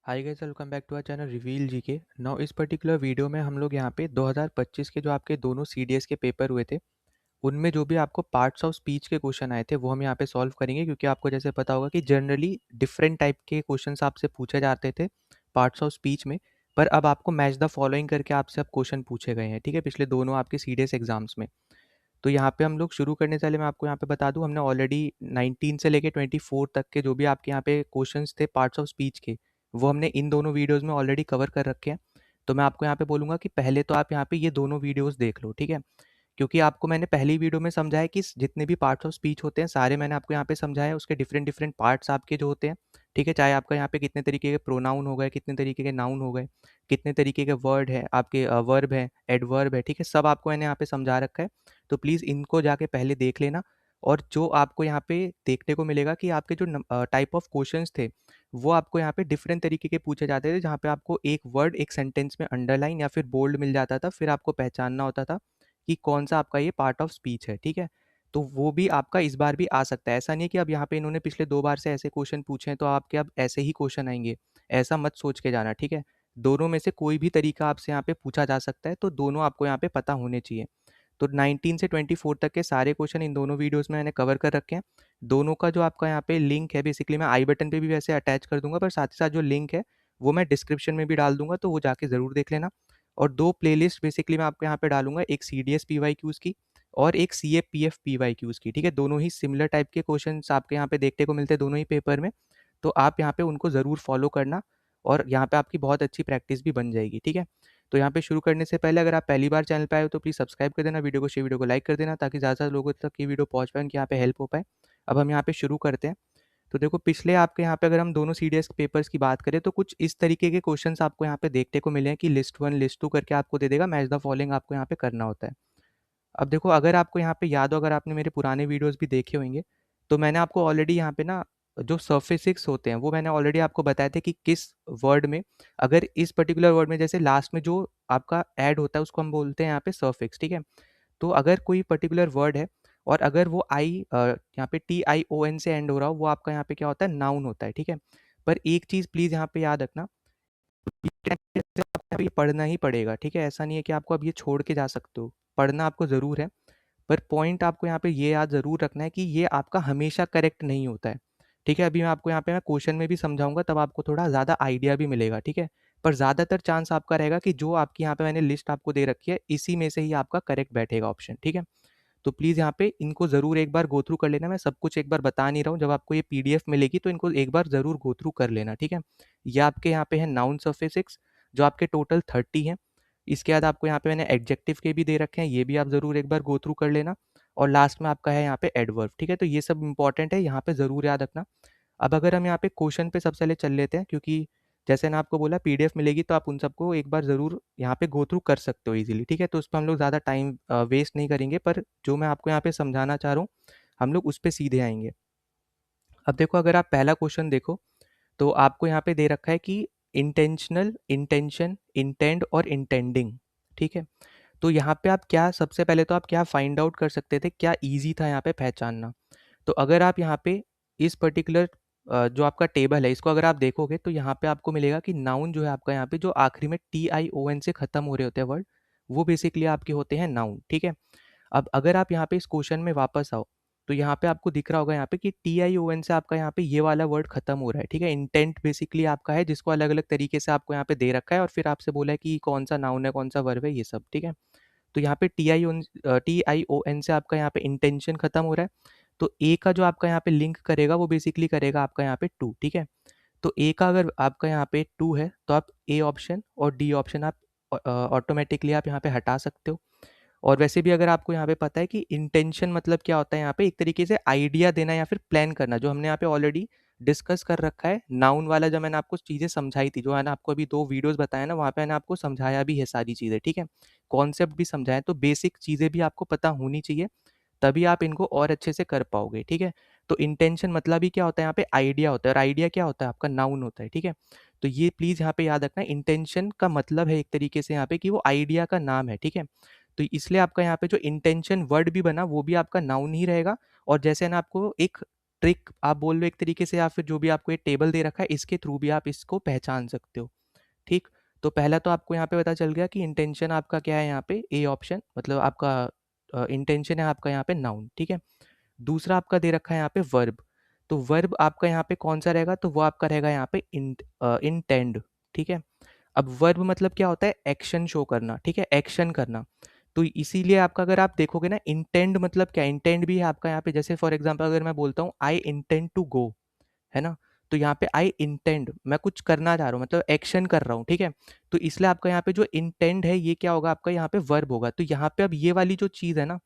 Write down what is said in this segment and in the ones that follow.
Hi guys, welcome back to our channel reveal GK. Now इस particular video में हम लोग यहाँ पे 2025 के जो आपके दोनों सीडीएस के पेपर हुए थे, उनमें जो भी आपको पार्ट्स ऑफ स्पीच के क्वेश्चन आए थे वो हम यहाँ पे सॉल्व करेंगे। क्योंकि आपको जैसे पता होगा कि जनरली डिफरेंट टाइप के क्वेश्चंस आपसे पूछे जाते थे पार्ट्स ऑफ स्पीच में, पर अब आपको मैच द फॉलोइंग करके आपसे अब क्वेश्चन पूछे गए हैं। ठीक है, पिछले दोनों आपके सीडीएस एग्जाम्स में। तो यहाँ पे हम लोग शुरू करने से पहले मैं आपको यहाँ पे बता दूँ, हमने ऑलरेडी 19 से लेके 24 तक के जो भी आपके यहाँ पे क्वेश्चंस थे पार्ट्स ऑफ स्पीच के, वो हमने इन दोनों वीडियोस में ऑलरेडी कवर कर रखे हैं। तो मैं आपको यहाँ पे बोलूँगा कि पहले तो आप यहाँ पे ये दोनों वीडियोस देख लो, ठीक है। क्योंकि आपको मैंने पहली वीडियो में समझाया कि जितने भी पार्ट्स ऑफ स्पीच होते हैं सारे मैंने आपको यहाँ पे समझाया, उसके डिफरेंट डिफरेंट पार्ट्स आपके जो होते हैं। ठीक है, चाहे आपका यहाँ पे कितने तरीके के प्रोनाउन हो गए, कितने तरीके के नाउन हो गए, कितने तरीके के वर्ड है आपके, वर्ब है, एडवर्ब है, ठीक है, सब आपको मैंने यहाँ पे समझा रखा है। तो प्लीज़ इनको जाके पहले देख लेना। और जो आपको यहाँ पे देखने को मिलेगा कि आपके जो टाइप ऑफ क्वेश्चंस थे, वो आपको यहाँ पे डिफरेंट तरीके के पूछे जाते थे, जहाँ पे आपको एक वर्ड एक सेंटेंस में अंडरलाइन या फिर बोल्ड मिल जाता था, फिर आपको पहचानना होता था कि कौन सा आपका ये पार्ट ऑफ स्पीच है। ठीक है, तो वो भी आपका इस बार भी आ सकता है। ऐसा नहीं है कि अब यहाँ पे इन्होंने पिछले 2 बार से ऐसे क्वेश्चन पूछे हैं तो आपके अब ऐसे ही क्वेश्चन आएंगे, ऐसा मत सोच के जाना। ठीक है, दोनों में से कोई भी तरीका आपसे यहाँ पे पूछा जा सकता है, तो दोनों आपको यहाँ पे पता होने चाहिए। तो 19 से 24 तक के सारे क्वेश्चन इन दोनों वीडियोस में मैंने कवर कर रखे हैं। दोनों का जो आपका यहाँ पे लिंक है, बेसिकली मैं आई बटन पे भी वैसे अटैच कर दूंगा, पर साथ ही साथ जो लिंक है वो मैं डिस्क्रिप्शन में भी डाल दूंगा, तो वो जाके ज़रूर देख लेना। और 2 प्लेलिस्ट बेसिकली मैं आपको यहाँ पे डालूंगा, एक सीडीएस पीवाईक्यूज की और एक सीएपीएफ पीवाईक्यूज की। ठीक है, दोनों ही सिमिलर टाइप के क्वेश्चंस आपके यहाँ पे देखने को मिलते हैं दोनों ही पेपर में। तो आप यहाँ पे उनको ज़रूर फॉलो करना और यहाँ पे आपकी बहुत अच्छी प्रैक्टिस भी बन जाएगी। ठीक है, तो यहाँ पे शुरू करने से पहले अगर आप पहली बार चैनल पे आए हो तो प्लीज़ सब्सक्राइब कर देना, वीडियो को लाइक कर देना, ताकि ज़्यादा लोगों तक ये वीडियो पहुँच पाए, उनकी यहाँ पे हेल्प हो पाए। अब हम यहाँ पे शुरू करते हैं। तो देखो, पिछले आपके यहाँ पे अगर हम दोनों सीडीएस पेपर्स की बात करें तो कुछ इस तरीके के क्वेश्चंस आपको यहाँ पे देखने को मिले हैं कि लिस्ट 1 लिस्ट 2 करके आपको दे देगा, मैच द फॉलोइंग आपको यहाँ पे करना होता है। अब देखो, अगर आपको यहाँ पे याद हो, अगर आपने मेरे पुराने वीडियोस भी देखे होंगे, तो मैंने आपको ऑलरेडी यहाँ पे ना जो सफिक्स होते हैं वो मैंने ऑलरेडी आपको बताया था कि किस वर्ड में, अगर इस पर्टिकुलर वर्ड में जैसे लास्ट में जो आपका ऐड होता है उसको हम बोलते हैं यहाँ पे सफिक्स। ठीक है, तो अगर कोई पर्टिकुलर वर्ड है और अगर वो यहाँ पे TION से एंड हो रहा हो, वो आपका यहाँ पे क्या होता है, नाउन होता है। ठीक है, पर एक चीज़ प्लीज़ यहाँ पे याद रखना, आपको ये पढ़ना ही पड़ेगा। ठीक है, ऐसा नहीं है कि आपको अब ये छोड़ के जा सकते हो, पढ़ना आपको ज़रूर है। पर पॉइंट आपको यहाँ पे ये याद ज़रूर रखना है कि ये आपका हमेशा करेक्ट नहीं होता है। ठीक है, अभी मैं आपको यहाँ पे मैं क्वेश्चन में भी समझाऊंगा, तब आपको थोड़ा ज़्यादा आइडिया भी मिलेगा। ठीक है, पर ज़्यादातर चांस आपका रहेगा कि जो आपकी यहाँ पे मैंने लिस्ट आपको दे रखी है, इसी में से ही आपका करेक्ट बैठेगा ऑप्शन। ठीक है, तो प्लीज़ यहाँ पे इनको ज़रूर एक बार गो थ्रू कर लेना। मैं सब कुछ एक बार बता नहीं रहा हूँ, जब आपको ये पीडीएफ मिलेगी तो इनको एक बार ज़रूर गो थ्रू कर लेना। ठीक है, ये आपके यहाँ पे है नाउन सफिक्स, जो आपके टोटल 30 हैं। इसके बाद आपको यहाँ पे मैंने एडजेक्टिव के भी दे रखे हैं, ये भी आप ज़रूर एक बार गो थ्रू कर लेना। और लास्ट में आपका है यहाँ पे एडवर्ब। ठीक है, तो ये सब इंपॉर्टेंट है, यहाँ पे ज़रूर याद रखना। अब अगर हम यहाँ पे क्वेश्चन पे सबसे पहले चल लेते हैं, क्योंकि जैसे ना आपको बोला पीडीएफ मिलेगी तो आप उन सबको एक बार ज़रूर यहाँ पे गो थ्रू कर सकते हो इजीली। ठीक है, तो उस पर हम लोग ज़्यादा टाइम वेस्ट नहीं करेंगे, पर जो मैं आपको यहाँ पे समझाना चाह रहा हूँ हम लोग उस पर सीधे आएंगे। अब देखो, अगर आप पहला क्वेश्चन देखो तो आपको यहाँ पे दे रखा है कि इंटेंशनल, इंटेंशन, इंटेंड और इंटेंडिंग। ठीक है, तो यहाँ पे आप क्या, सबसे पहले तो आप क्या फाइंड आउट कर सकते थे, क्या ईजी था यहाँ पे पहचानना। तो अगर आप यहाँ पे इस पर्टिकुलर जो आपका टेबल है इसको अगर आप देखोगे तो यहाँ पे आपको मिलेगा कि नाउन जो है आपका यहाँ पे जो आखिरी में TION से खत्म हो रहे होते हैं वर्ड, वो बेसिकली आपके होते हैं नाउन। ठीक है, अब अगर आप यहाँ पे इस क्वेश्चन में वापस आओ तो यहाँ पे आपको दिख रहा होगा यहाँ पे कि TION से आपका यहाँ पे ये वाला वर्ड खत्म हो रहा है। ठीक है, इंटेंट बेसिकली आपका है, जिसको अलग अलग तरीके से आपको यहाँ पे दे रखा है और फिर आपसे बोला है कि कौन सा नाउन है कौन सा वर्ब है, ये सब। ठीक है, तो यहाँ पे TION से आपका यहाँ पे इंटेंशन खत्म हो रहा है, तो ए का जो आपका यहाँ पे लिंक करेगा वो बेसिकली करेगा आपका यहाँ पे टू। ठीक है, तो ए का अगर आपका यहाँ पे टू है तो आप ए ऑप्शन और डी ऑप्शन आप ऑटोमेटिकली आप यहाँ पे हटा सकते हो। और वैसे भी अगर आपको यहाँ पे पता है कि इंटेंशन मतलब क्या होता है, यहाँ पे एक तरीके से आइडिया देना या फिर प्लान करना, जो हमने यहाँ पे ऑलरेडी डिस्कस कर रखा है नाउन वाला, जब मैंने आपको चीज़ें समझाई थी, जो है ना आपको अभी 2 वीडियोस बताया ना, वहाँ पे मैंने आपको समझाया भी है सारी चीज़ें। ठीक है, कॉन्सेप्ट भी समझाया, तो बेसिक चीज़ें भी आपको पता होनी चाहिए, तभी आप इनको और अच्छे से कर पाओगे। ठीक है, तो इंटेंशन मतलब ही क्या होता है, यहाँ पे आइडिया होता है, और आइडिया क्या होता है, आपका नाउन होता है। ठीक है, तो ये प्लीज़ यहाँ पे याद रखना, इंटेंशन का मतलब है एक तरीके से यहाँ पे कि वो आइडिया का नाम है। ठीक है, तो इसलिए आपका यहाँ पे जो इंटेंशन वर्ड भी बना वो भी आपका नाउन ही रहेगा। और जैसे ना आपको एक ट्रिक आप बोल लो एक तरीके से, या फिर जो भी आपको ये टेबल दे रखा है इसके थ्रू भी आप इसको पहचान सकते हो। ठीक, तो पहला तो आपको यहाँ पे पता चल गया कि इंटेंशन आपका क्या है यहाँ पे, ए ऑप्शन, मतलब आपका इंटेंशन है आपका यहाँ पे नाउन। ठीक है, दूसरा आपका दे रखा है यहाँ पे वर्ब, तो वर्ब आपका यहाँ पे कौन सा रहेगा, तो वो आपका रहेगा यहाँ पे इंटेंड। ठीक है, अब वर्ब मतलब क्या होता है, एक्शन शो करना। ठीक है, एक्शन करना, तो इसीलिए आपका अगर आप देखोगे ना, इंटेंड मतलब क्या, इंटेंड भी है आपका यहाँ पे, जैसे फॉर एग्जांपल अगर मैं बोलता हूँ आई इंटेंड टू गो, है ना, तो यहाँ पे आई इंटेंड, मैं कुछ करना चाह रहा हूँ, मतलब एक्शन कर रहा हूँ। ठीक है, तो इसलिए आपका यहाँ पे जो इंटेंड है ये क्या होगा, आपका यहाँ पे वर्ब होगा। तो यहाँ पे अब ये वाली जो चीज़ है ना,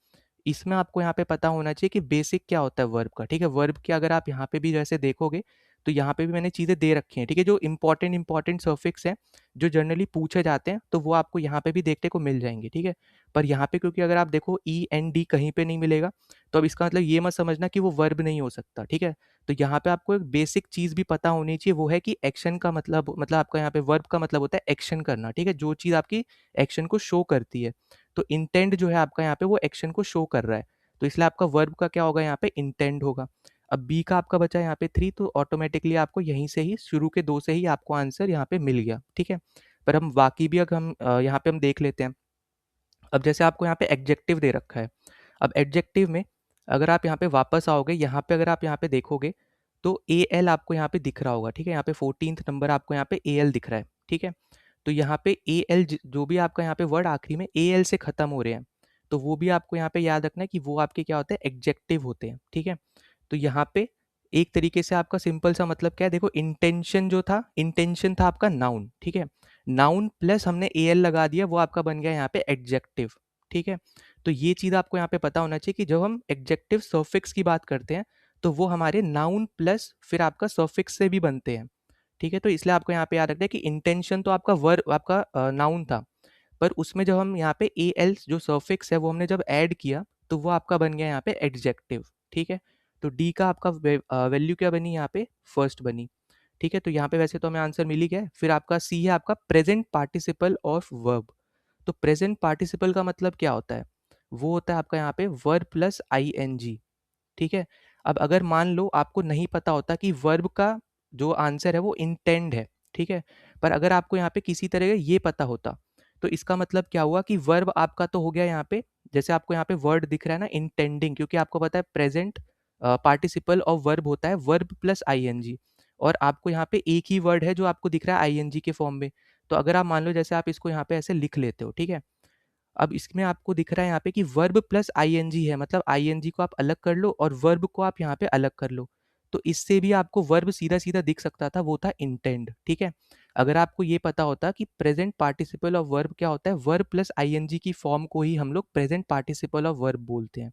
इसमें आपको यहाँ पे पता होना चाहिए कि बेसिक क्या होता है वर्ब का। ठीक है, वर्ब के अगर आप यहाँ पे भी जैसे देखोगे तो यहाँ पे भी मैंने चीज़ें दे रखी हैं। ठीक है, जो इंपॉर्टेंट सफिक्स हैं जो जनरली पूछे जाते हैं, तो वो आपको यहाँ पे भी देखने को मिल जाएंगे। ठीक है, पर यहाँ पे क्योंकि अगर आप देखो ई एन डी कहीं पे नहीं मिलेगा, तो अब इसका मतलब ये मत समझना कि वो वर्ब नहीं हो सकता। ठीक है, तो यहाँ पे आपको एक बेसिक चीज़ भी पता होनी चाहिए, वो है कि एक्शन का मतलब आपका यहाँ पे वर्ब का मतलब होता है एक्शन करना। ठीक है, जो चीज़ आपकी एक्शन को शो करती है, तो इंटेंड जो है आपका यहाँ पे वो एक्शन को शो कर रहा है, तो इसलिए आपका वर्ब का क्या होगा यहाँ पे, इंटेंड होगा। अब बी का आपका बचा यहाँ पे 3, तो ऑटोमेटिकली आपको यहीं से ही शुरू के 2 से ही आपको आंसर यहाँ पे मिल गया। ठीक है, पर हम बाकी भी अगर हम यहाँ पे हम देख लेते हैं। अब जैसे आपको यहाँ पे एडजेक्टिव दे रखा है, अब एडजेक्टिव में अगर आप यहाँ पे वापस आओगे, यहाँ पे अगर आप यहाँ पे देखोगे तो ए एल आपको यहाँ पे दिख रहा होगा। ठीक है, यहाँ पे 14th नंबर आपको यहाँ पे ए एल दिख रहा है। ठीक है, तो यहाँ पे ए एल जो भी आपका यहाँ पे वर्ड आखिरी में ए एल से खत्म हो रहे हैं, तो वो भी आपको यहाँ पे याद रखना है कि वो आपके क्या होते हैं, एडजेक्टिव होते हैं। ठीक है, तो यहाँ पे एक तरीके से आपका सिंपल सा मतलब क्या है, देखो इंटेंशन जो था, इंटेंशन था आपका नाउन। ठीक है, नाउन प्लस हमने ए एल लगा दिया, वो आपका बन गया यहाँ पे एडजेक्टिव। ठीक है, तो ये चीज़ आपको यहाँ पे पता होना चाहिए कि जब हम एडजेक्टिव सफिक्स की बात करते हैं तो वो हमारे नाउन प्लस फिर आपका सफिक्स से भी बनते हैं। ठीक है, तो इसलिए आपको यहाँ पे याद रखना है कि इंटेंशन तो आपका वर्ब आपका नाउन था, पर उसमें जब हम यहाँ पे ए एल जो सफिक्स है वो हमने जब ऐड किया तो वो आपका बन गया यहाँ पे एडजेक्टिव। ठीक है, तो डी का आपका वैल्यू क्या बनी यहाँ पे, फर्स्ट बनी। ठीक है, तो यहाँ पे वैसे तो हमें आंसर मिल ही गया है। फिर आपका सी है आपका प्रेजेंट पार्टिसिपल ऑफ वर्ब, तो प्रेजेंट पार्टिसिपल का मतलब क्या होता है, वो होता है आपका यहाँ पे verb plus I N G. ठीक है, अब अगर मान लो आपको नहीं पता होता कि वर्ब का जो आंसर है वो इंटेंड है। ठीक है, पर अगर आपको यहाँ पे किसी तरह का ये पता होता, तो इसका मतलब क्या हुआ कि वर्ब आपका तो हो गया यहाँ पे, जैसे आपको यहाँ पे वर्ड दिख रहा है ना इंटेंडिंग, क्योंकि आपको पता है प्रेजेंट पार्टिसिपल ऑफ वर्ब होता है वर्ब प्लस आईएनजी, और आपको यहाँ पे एक ही वर्ड है जो आपको दिख रहा है आईएनजी के फॉर्म में। तो अगर आप मान लो जैसे आप इसको यहाँ पे ऐसे लिख लेते हो, ठीक है, अब इसमें आपको दिख रहा है यहाँ पे कि वर्ब प्लस आईएनजी है, मतलब आईएनजी को आप अलग कर लो और वर्ब को आप यहाँ पे अलग कर लो, तो इससे भी आपको वर्ब सीधा सीधा दिख सकता था, वो था इंटेंड। ठीक है, अगर आपको ये पता होता कि प्रेजेंट पार्टिसिपल ऑफ वर्ब क्या होता है, वर्ब प्लस आईएनजी की फॉर्म को ही हम लोग प्रेजेंट पार्टिसिपल ऑफ वर्ब बोलते हैं।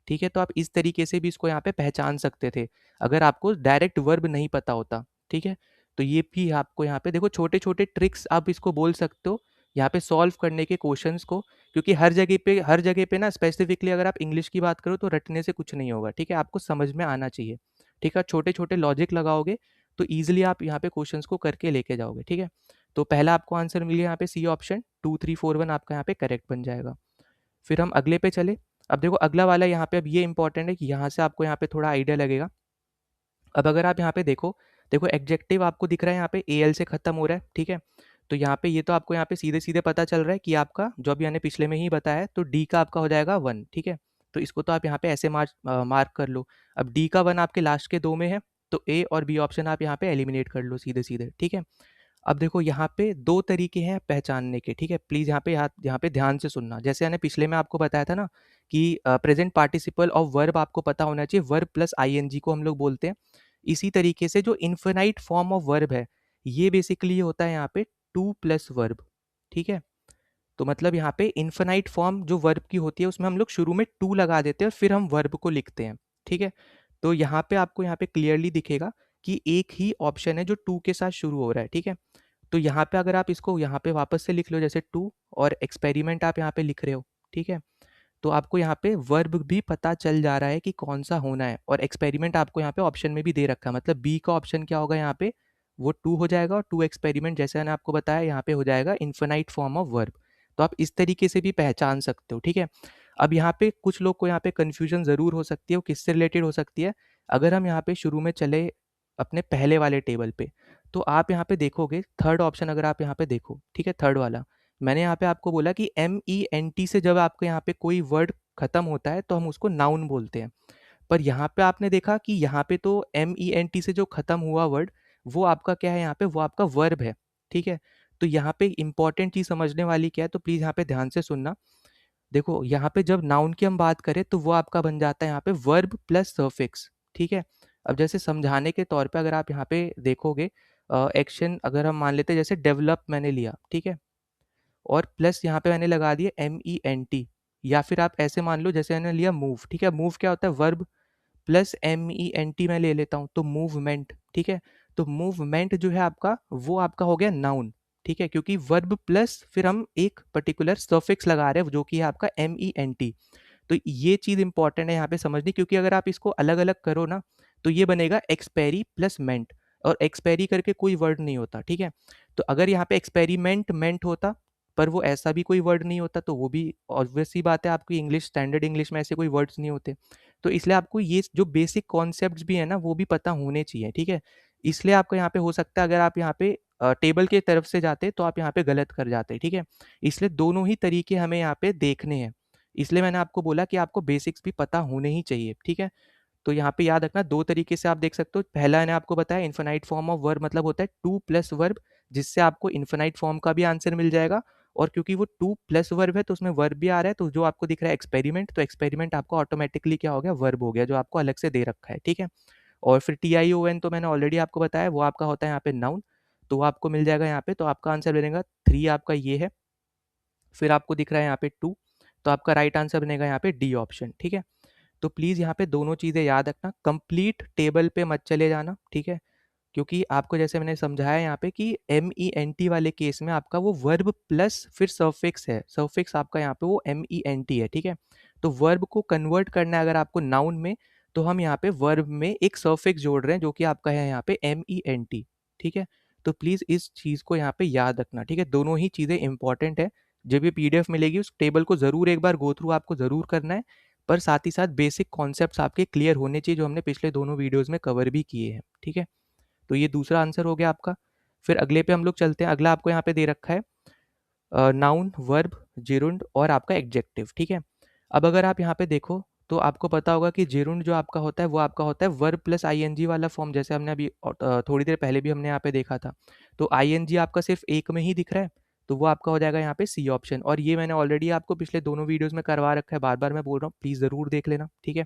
ठीक है, तो आप इस तरीके से भी इसको यहाँ पे पहचान सकते थे अगर आपको डायरेक्ट वर्ब नहीं पता होता। ठीक है, तो ये भी आपको यहाँ पे देखो छोटे छोटे ट्रिक्स आप इसको बोल सकते हो यहाँ पे सॉल्व करने के क्वेश्चंस को, क्योंकि हर जगह पे ना स्पेसिफिकली अगर आप इंग्लिश की बात करो तो रटने से कुछ नहीं होगा। ठीक है, आपको समझ में आना चाहिए। ठीक है, छोटे छोटे लॉजिक लगाओगे तो ईजिली आप यहाँ पे क्वेश्चंस को करके लेके जाओगे। ठीक है, तो पहला आपको आंसर मिल गया यहाँ पे सी ऑप्शन, 2 3 4 1 आपका यहाँ पे करेक्ट बन जाएगा। फिर हम अगले पे चले। अब देखो अगला वाला यहाँ पे अब ये इंपॉर्टेंट है कि यहाँ से आपको यहाँ पे थोड़ा आइडिया लगेगा। अब अगर आप यहाँ पे देखो, देखो एडजेक्टिव आपको दिख रहा है यहाँ पे ए एल से खत्म हो रहा है। ठीक है, तो यहाँ पे ये तो आपको यहाँ पे सीधे सीधे पता चल रहा है कि आपका जो अभी मैंने पिछले में ही बताया है, तो डी का आपका हो जाएगा 1। ठीक है, तो इसको तो आप यहाँ पे ऐसे मार्क कर लो। अब डी का 1 आपके लास्ट के 2 में है, तो ए और बी ऑप्शन आप यहाँ पे एलिमिनेट कर लो सीधे सीधे। ठीक है, अब देखो यहाँ पे 2 तरीके हैं पहचानने के। ठीक है, प्लीज़ यहाँ पे ध्यान से सुनना। जैसे मैंने पिछले में आपको बताया था ना कि प्रेजेंट पार्टिसिपल ऑफ वर्ब आपको पता होना चाहिए, वर्ब प्लस आईएनजी को हम लोग बोलते हैं। इसी तरीके से जो इन्फिनाइट फॉर्म ऑफ वर्ब है, ये बेसिकली होता है यहाँ पे टू प्लस वर्ब। ठीक है, तो मतलब यहाँ पे इन्फिनाइट फॉर्म जो वर्ब की होती है उसमें हम लोग शुरू में टू लगा देते हैं और फिर हम वर्ब को लिखते हैं। ठीक है, तो यहाँ पे आपको यहाँ पे क्लियरली दिखेगा कि एक ही ऑप्शन है जो टू के साथ शुरू हो रहा है। ठीक है, तो यहाँ पे अगर आप इसको यहाँ पे वापस से लिख लो जैसे टू, और एक्सपेरिमेंट आप यहाँ पे लिख रहे हो। ठीक है, तो आपको यहाँ पे वर्ब भी पता चल जा रहा है कि कौन सा होना है, और एक्सपेरिमेंट आपको यहाँ पे ऑप्शन में भी दे रखा है, मतलब बी का ऑप्शन क्या होगा यहाँ पे, वो टू हो जाएगा, और टू एक्सपेरिमेंट जैसे मैंने आपको बताया यहाँ पे हो जाएगा इन्फिनाइट फॉर्म ऑफ वर्ब। तो आप इस तरीके से भी पहचान सकते हो। ठीक है, अब यहाँ पे कुछ लोग को यहाँ पे कन्फ्यूजन ज़रूर हो सकती है, वो किससे रिलेटेड हो सकती है। अगर हम यहाँ पे शुरू में चले अपने पहले वाले टेबल पे, तो आप यहाँ पे देखोगे थर्ड ऑप्शन, अगर आप यहाँ पे देखो, ठीक है, थर्ड वाला, मैंने यहाँ पे आपको बोला कि MENT से जब आपके यहाँ पे कोई वर्ड खत्म होता है तो हम उसको नाउन बोलते हैं। पर यहाँ पे आपने देखा कि यहाँ पे तो MENT से जो खत्म हुआ वर्ड, वो आपका क्या है यहाँ पे, वो आपका वर्ब है, ठीक है। तो यहाँ पे इंपॉर्टेंट चीज़ समझने वाली क्या है, तो प्लीज़ यहाँ पे ध्यान से सुनना। देखो यहाँ पे जब नाउन की हम बात करें तो वो आपका बन जाता है यहाँ पे वर्ब प्लस सफिक्स, ठीक है। अब जैसे समझाने के तौर पे अगर आप यहाँ पे देखोगे, एक्शन अगर हम मान लेते हैं जैसे डेवलप मैंने लिया, ठीक है, और प्लस यहाँ पे मैंने लगा दिया MENT, या फिर आप ऐसे मान लो जैसे मैंने लिया मूव, ठीक है, मूव क्या होता है, वर्ब प्लस MENT मैं ले लेता हूँ तो मूवमेंट, ठीक है। तो मूवमेंट जो है आपका, वो आपका हो गया नाउन, ठीक है, क्योंकि वर्ब प्लस फिर हम एक पर्टिकुलर सफिक्स लगा रहे हैं जो कि है आपका MENT। तो ये चीज़ इंपॉर्टेंट है यहाँ पे समझनी, क्योंकि अगर आप इसको अलग अलग करो ना, तो ये बनेगा एक्सपेरी प्लस मेंट, और एक्सपेरी करके कोई वर्ड नहीं होता, ठीक है। तो अगर यहाँ पे एक्सपेरिमेंट मेंट होता, पर वो ऐसा भी कोई वर्ड नहीं होता, तो वो भी ऑब्वियस सी बात है, आपकी इंग्लिश स्टैंडर्ड इंग्लिश में ऐसे कोई वर्ड्स नहीं होते। तो इसलिए आपको ये जो बेसिक कॉन्सेप्ट्स भी है ना, वो भी पता होने चाहिए, ठीक है। इसलिए आपको यहाँ पे हो सकता है अगर आप यहाँ पे टेबल के तरफ से जाते तो आप यहाँ पे गलत कर जाते, ठीक है। इसलिए दोनों ही तरीके हमें यहाँ पे देखने हैं, इसलिए मैंने आपको बोला कि आपको बेसिक्स भी पता होने ही चाहिए, ठीक है। तो यहाँ पे याद रखना, दो तरीके से आप देख सकते हो। पहला मैंने आपको बताया इन्फिनाइट फॉर्म ऑफ वर्ब मतलब होता है टू प्लस वर्ब, जिससे आपको इन्फिनाइट फॉर्म का भी आंसर मिल जाएगा, और क्योंकि वो टू प्लस वर्ब है तो उसमें वर्ब भी आ रहा है, तो जो आपको दिख रहा है एक्सपेरिमेंट, तो एक्सपेरिमेंट आपको ऑटोमेटिकली क्या हो गया, वर्ब हो गया, जो आपको अलग से दे रखा है, ठीक है। और फिर TION तो मैंने ऑलरेडी आपको बताया, वो आपका होता है यहाँ पे नाउन, तो वो आपको मिल जाएगा यहाँ पे। तो आपका आंसर बनेगा 3, आपका ये है। फिर आपको दिख रहा है यहाँ पे 2, तो आपका राइट आंसर बनेगा यहाँ पे D ऑप्शन, ठीक है। तो प्लीज़ यहाँ पे दोनों चीज़ें याद रखना, कंप्लीट टेबल पे मत चले जाना, ठीक है, क्योंकि आपको जैसे मैंने समझाया यहाँ पे कि MENT वाले केस में आपका वो वर्ब प्लस फिर सफिक्स है, सफिक्स आपका यहाँ पे वो MENT है, ठीक है। तो वर्ब को कन्वर्ट करना है अगर आपको नाउन में, तो हम यहाँ पे वर्ब में एक सफिक्स जोड़ रहे हैं जो कि आपका है यहाँ पे MENT, ठीक है। तो प्लीज़ इस चीज़ को यहाँ पे याद रखना, ठीक है, दोनों ही चीज़ें इंपॉर्टेंट है। जब ये PDF मिलेगी उस टेबल को ज़रूर एक बार गो थ्रू आपको ज़रूर करना है, पर साथ ही साथ बेसिक कॉन्सेप्ट्स आपके क्लियर होने चाहिए, जो हमने पिछले दोनों वीडियोज़ में कवर भी किए हैं, ठीक है। तो ये दूसरा आंसर हो गया आपका। फिर अगले पे हम लोग चलते हैं। अगला आपको यहाँ पे दे रखा है नाउन, वर्ब, जिरुंड और आपका एडजेक्टिव, ठीक है। अब अगर आप यहाँ पे देखो तो आपको पता होगा कि जिरुंड जो आपका होता है वो आपका होता है वर्ब प्लस ING वाला फॉर्म, जैसे हमने अभी थोड़ी देर पहले भी हमने यहाँ पे देखा था। तो ING आपका सिर्फ एक में ही दिख रहा है, तो वो आपका हो जाएगा यहाँ पे C ऑप्शन, और ये मैंने ऑलरेडी आपको पिछले दोनों वीडियोज़ में करवा रखा है, बार-बार मैं बोल रहा हूँ, प्लीज़ ज़रूर देख लेना, ठीक है।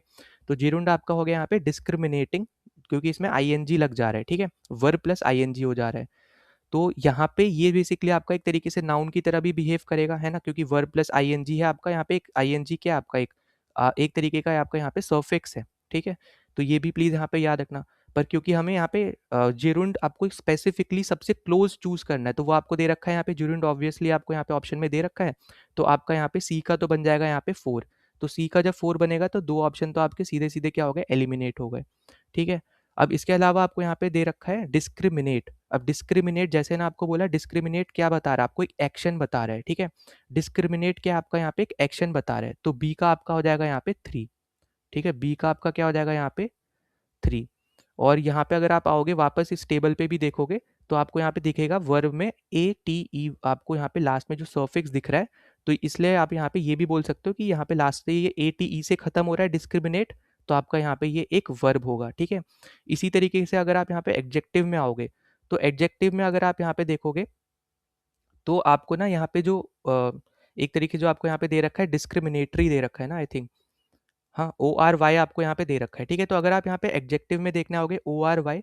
तो जिरुंड आपका हो गया यहाँ पे डिस्क्रिमिनेटिंग, क्योंकि इसमें ING लग जा रहा है, ठीक है, वर्ब प्लस ING हो जा रहा है। तो यहाँ पे ये बेसिकली आपका एक तरीके से नाउन की तरह भी बिहेव करेगा, है ना, क्योंकि वर्ब प्लस ING है आपका यहाँ पे, एक ING क्या है आपका, एक तरीके का आपका यहाँ पे सफिक्स है, ठीक है। तो ये भी प्लीज़ यहाँ पे याद रखना। पर क्योंकि हमें यहाँ पे जिरुंड आपको स्पेसिफिकली सबसे क्लोज चूज करना है, तो वो आपको दे रखा है यहाँ पे जिरुंड, ऑब्वियसली आपको यहाँ पे ऑप्शन में दे रखा है। तो आपका यहाँ पे C का तो बन जाएगा यहाँ पे 4। तो C का जब 4 बनेगा तो दो ऑप्शन तो आपके सीधे सीधे क्या हो गए, एलिमिनेट हो गए, ठीक है। अब इसके अलावा आपको यहाँ पे दे रखा है डिस्क्रिमिनेट। अब डिस्क्रिमिनेट जैसे ना आपको बोला, डिस्क्रिमिनेट क्या बता रहा है, आपको एक एक्शन बता रहा है, ठीक है। डिस्क्रिमिनेट क्या आपका यहाँ पे एक एक्शन बता रहा है, तो बी का आपका हो जाएगा यहाँ पे 3, ठीक है। बी का आपका क्या हो जाएगा यहाँ पे 3। और यहाँ पे अगर आप आओगे वापस इस टेबल पे भी देखोगे, तो आपको यहाँ पे दिखेगा वर्ब में ATE, आपको यहाँ पे लास्ट में जो सफिक्स दिख रहा है, तो इसलिए आप यहाँ पे ये भी बोल सकते हो कि यहाँ पे लास्ट से ये ATE से खत्म हो रहा है डिस्क्रिमिनेट, तो आपका यहाँ पे ये एक वर्ब होगा, ठीक है। इसी तरीके से अगर आप यहाँ पे एडजेक्टिव में आओगे, तो एडजेक्टिव में अगर आप यहाँ पे देखोगे, तो आपको ना यहाँ पे जो एक तरीके जो आपको यहाँ पे दे रखा है डिस्क्रिमिनेटरी दे रखा है ना, आई थिंक, हाँ, ORY आपको यहाँ पे दे रखा है, ठीक है। तो अगर आप यहाँ पे एडजेक्टिव में देखने आओगे ORY,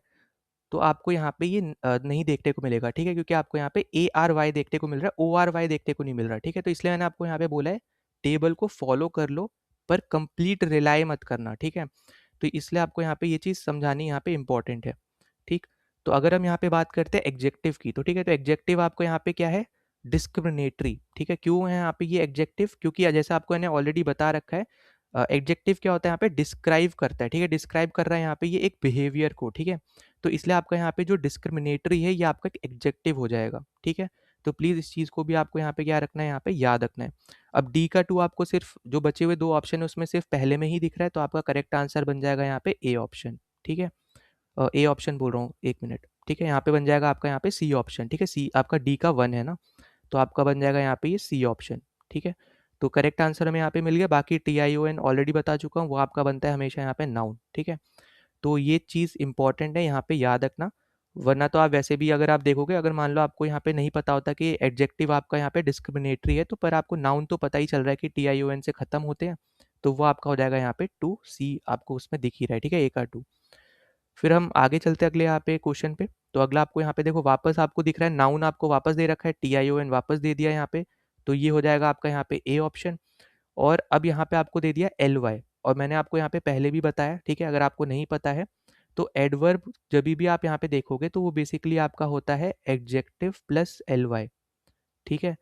तो आपको यहाँ पे ये नहीं देखने को मिलेगा, ठीक है, क्योंकि आपको यहाँ पे ARY देखने को मिल रहा है, ORY देखने को नहीं मिल रहा, ठीक है। तो इसलिए मैंने आपको यहाँ पे बोला है टेबल को फॉलो कर लो, पर कंप्लीट रिलाई मत करना, ठीक है। तो इसलिए आपको यहाँ पे ये चीज़ समझानी यहाँ पे इंपॉर्टेंट है, ठीक। तो अगर हम यहाँ पे बात करते हैं एग्जेक्टिव की, तो ठीक है, तो एग्जेक्टिव आपको यहाँ पे क्या है, डिस्क्रिमिनेटरी, ठीक है। क्यों है यहाँ पे ये एग्जेक्टिव, क्योंकि जैसे आपको मैंने ऑलरेडी बता रखा है, एडजेक्टिव क्या होता है यहाँ पे, डिस्क्राइब करता है, ठीक है, डिस्क्राइब कर रहा है यहाँ पे ये एक बिहेवियर को, ठीक है। तो इसलिए आपका यहाँ पे जो डिस्क्रिमिनेटरी है ये आपका एक एडजेक्टिव हो जाएगा, ठीक है। तो प्लीज़ इस चीज़ को भी आपको यहाँ पे क्या रखना है, यहाँ पे याद रखना है। अब डी का 2 आपको सिर्फ जो बचे हुए 2 ऑप्शन है उसमें सिर्फ पहले में ही दिख रहा है, तो आपका करेक्ट आंसर बन जाएगा यहाँ पे ए ऑप्शन, ठीक है? ए ऑप्शन बोल रहा हूँ, 1 मिनट, ठीक है? यहाँ पे बन जाएगा आपका यहाँ पे सी ऑप्शन, ठीक है? सी आपका डी का 1 है ना, तो आपका बन जाएगा यहाँ पे ये सी ऑप्शन, ठीक है? तो करेक्ट आंसर हमें यहाँ पे मिल गया। बाकी TION ऑलरेडी बता चुका हूँ, वो आपका बनता है हमेशा यहाँ पे नाउन, ठीक है? तो ये चीज़ इंपॉर्टेंट है, यहाँ पे याद रखना, वरना तो आप वैसे भी अगर आप देखोगे, अगर मान लो आपको यहाँ पे नहीं पता होता कि एडजेक्टिव आपका यहाँ पे डिस्क्रिमिनेटरी है, तो पर आपको नाउन तो पता ही चल रहा है कि TION से खत्म होते हैं, तो वो आपका हो जाएगा यहाँ पे 2C, आपको उसमें दिख ही रहा है, ठीक है? ए का 2। फिर हम आगे चलते हैं अगले यहाँ पे क्वेश्चन पे। तो अगला आपको यहाँ पे देखो वापस आपको दिख रहा है, नाउन आपको वापस दे रखा है, TION वापस दे दिया यहाँ पे, तो ये हो जाएगा आपका यहाँ पे ए ऑप्शन। और अब यहाँ पे आपको दे दिया LY, और मैंने आपको यहाँ पे पहले भी बताया, ठीक है? अगर आपको नहीं पता है तो एडवर्ब जब भी आप यहाँ पे देखोगे तो वो बेसिकली आपका होता है एडजेक्टिव प्लस LY, ठीक है?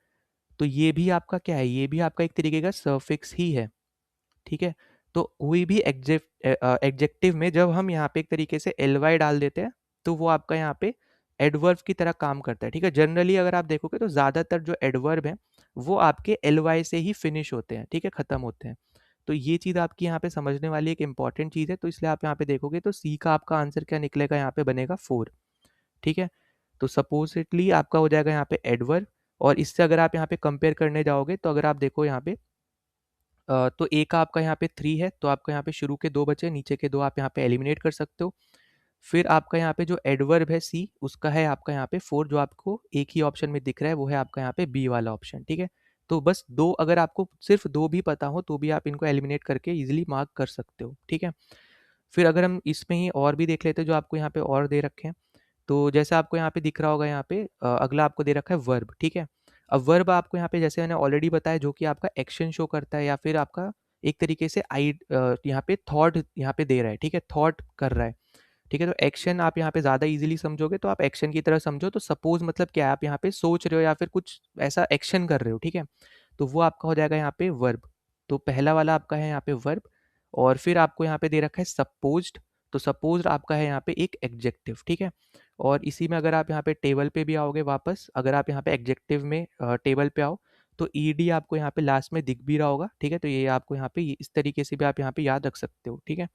तो ये भी आपका क्या है, ये भी आपका एक तरीके का सफिक्स ही है, ठीक है? तो कोई भी एडजेक्टिव में जब हम यहाँ पे एक तरीके से LY डाल देते हैं, तो वो आपका यहाँ पे एडवर्ब की तरह काम करता है, ठीक है? जनरली अगर आप देखोगे तो ज़्यादातर जो एडवर्ब हैं, वो आपके LY से ही फिनिश होते हैं, ठीक है? खत्म होते हैं। तो ये चीज़ आपकी यहाँ पे समझने वाली एक इंपॉर्टेंट चीज़ है, तो इसलिए आप यहाँ पे देखोगे तो सी का आपका आंसर क्या निकलेगा, यहाँ पे बनेगा 4, ठीक है? तो सपोजिटली आपका हो जाएगा यहाँ पे एडवर्ब, और इससे अगर आप यहाँ पे कंपेयर करने जाओगे तो अगर आप देखो यहाँ पे तो ए का आपका यहाँ पे 3 है, तो आपका यहाँ पे शुरू के 2 बचे, नीचे के 2 आप यहाँ पे एलिमिनेट कर सकते हो। फिर आपका यहाँ पे जो एडवर्ब है सी, उसका है आपका यहाँ पे 4, जो आपको एक ही ऑप्शन में दिख रहा है, वो है आपका यहाँ पे बी वाला ऑप्शन, ठीक है? तो बस 2, अगर आपको सिर्फ 2 भी पता हो तो भी आप इनको एलिमिनेट करके ईजिली मार्क कर सकते हो, ठीक है? फिर अगर हम इसमें ही और भी देख लेते हैं जो आपको यहाँ पे और दे रखे हैं, तो जैसे आपको यहाँ पे दिख रहा होगा, यहाँ पे अगला आपको दे रखा है वर्ब, ठीक है? अब वर्ब आपको यहाँ पे जैसे मैंने ऑलरेडी बताया, जो कि आपका एक्शन शो करता है या फिर आपका एक तरीके से यहाँ पे थॉट यहाँ पे दे रहा है, ठीक है? थॉट कर रहा है, ठीक है? तो एक्शन आप यहाँ पे ज़्यादा ईजिली समझोगे तो आप एक्शन की तरह समझो, तो सपोज मतलब क्या है, आप यहाँ पे सोच रहे हो या फिर कुछ ऐसा एक्शन कर रहे हो, ठीक है? तो वो आपका हो जाएगा यहाँ पे वर्ब। तो पहला वाला आपका है यहाँ पे वर्ब, और फिर आपको यहाँ पे दे रखा है सपोज्ड, तो सपोज्ड आपका है यहाँ पे एक एडजेक्टिव, ठीक है? और इसी में अगर आप यहाँ पे टेबल पे भी आओगे वापस, अगर आप यहाँ पे एडजेक्टिव में टेबल पे आओ, तो ईडी आपको यहाँ पे लास्ट में दिख भी रहा होगा, ठीक है? तो ये आपको यहाँ पे इस तरीके से भी आप यहाँ पे याद रख सकते हो, ठीक है?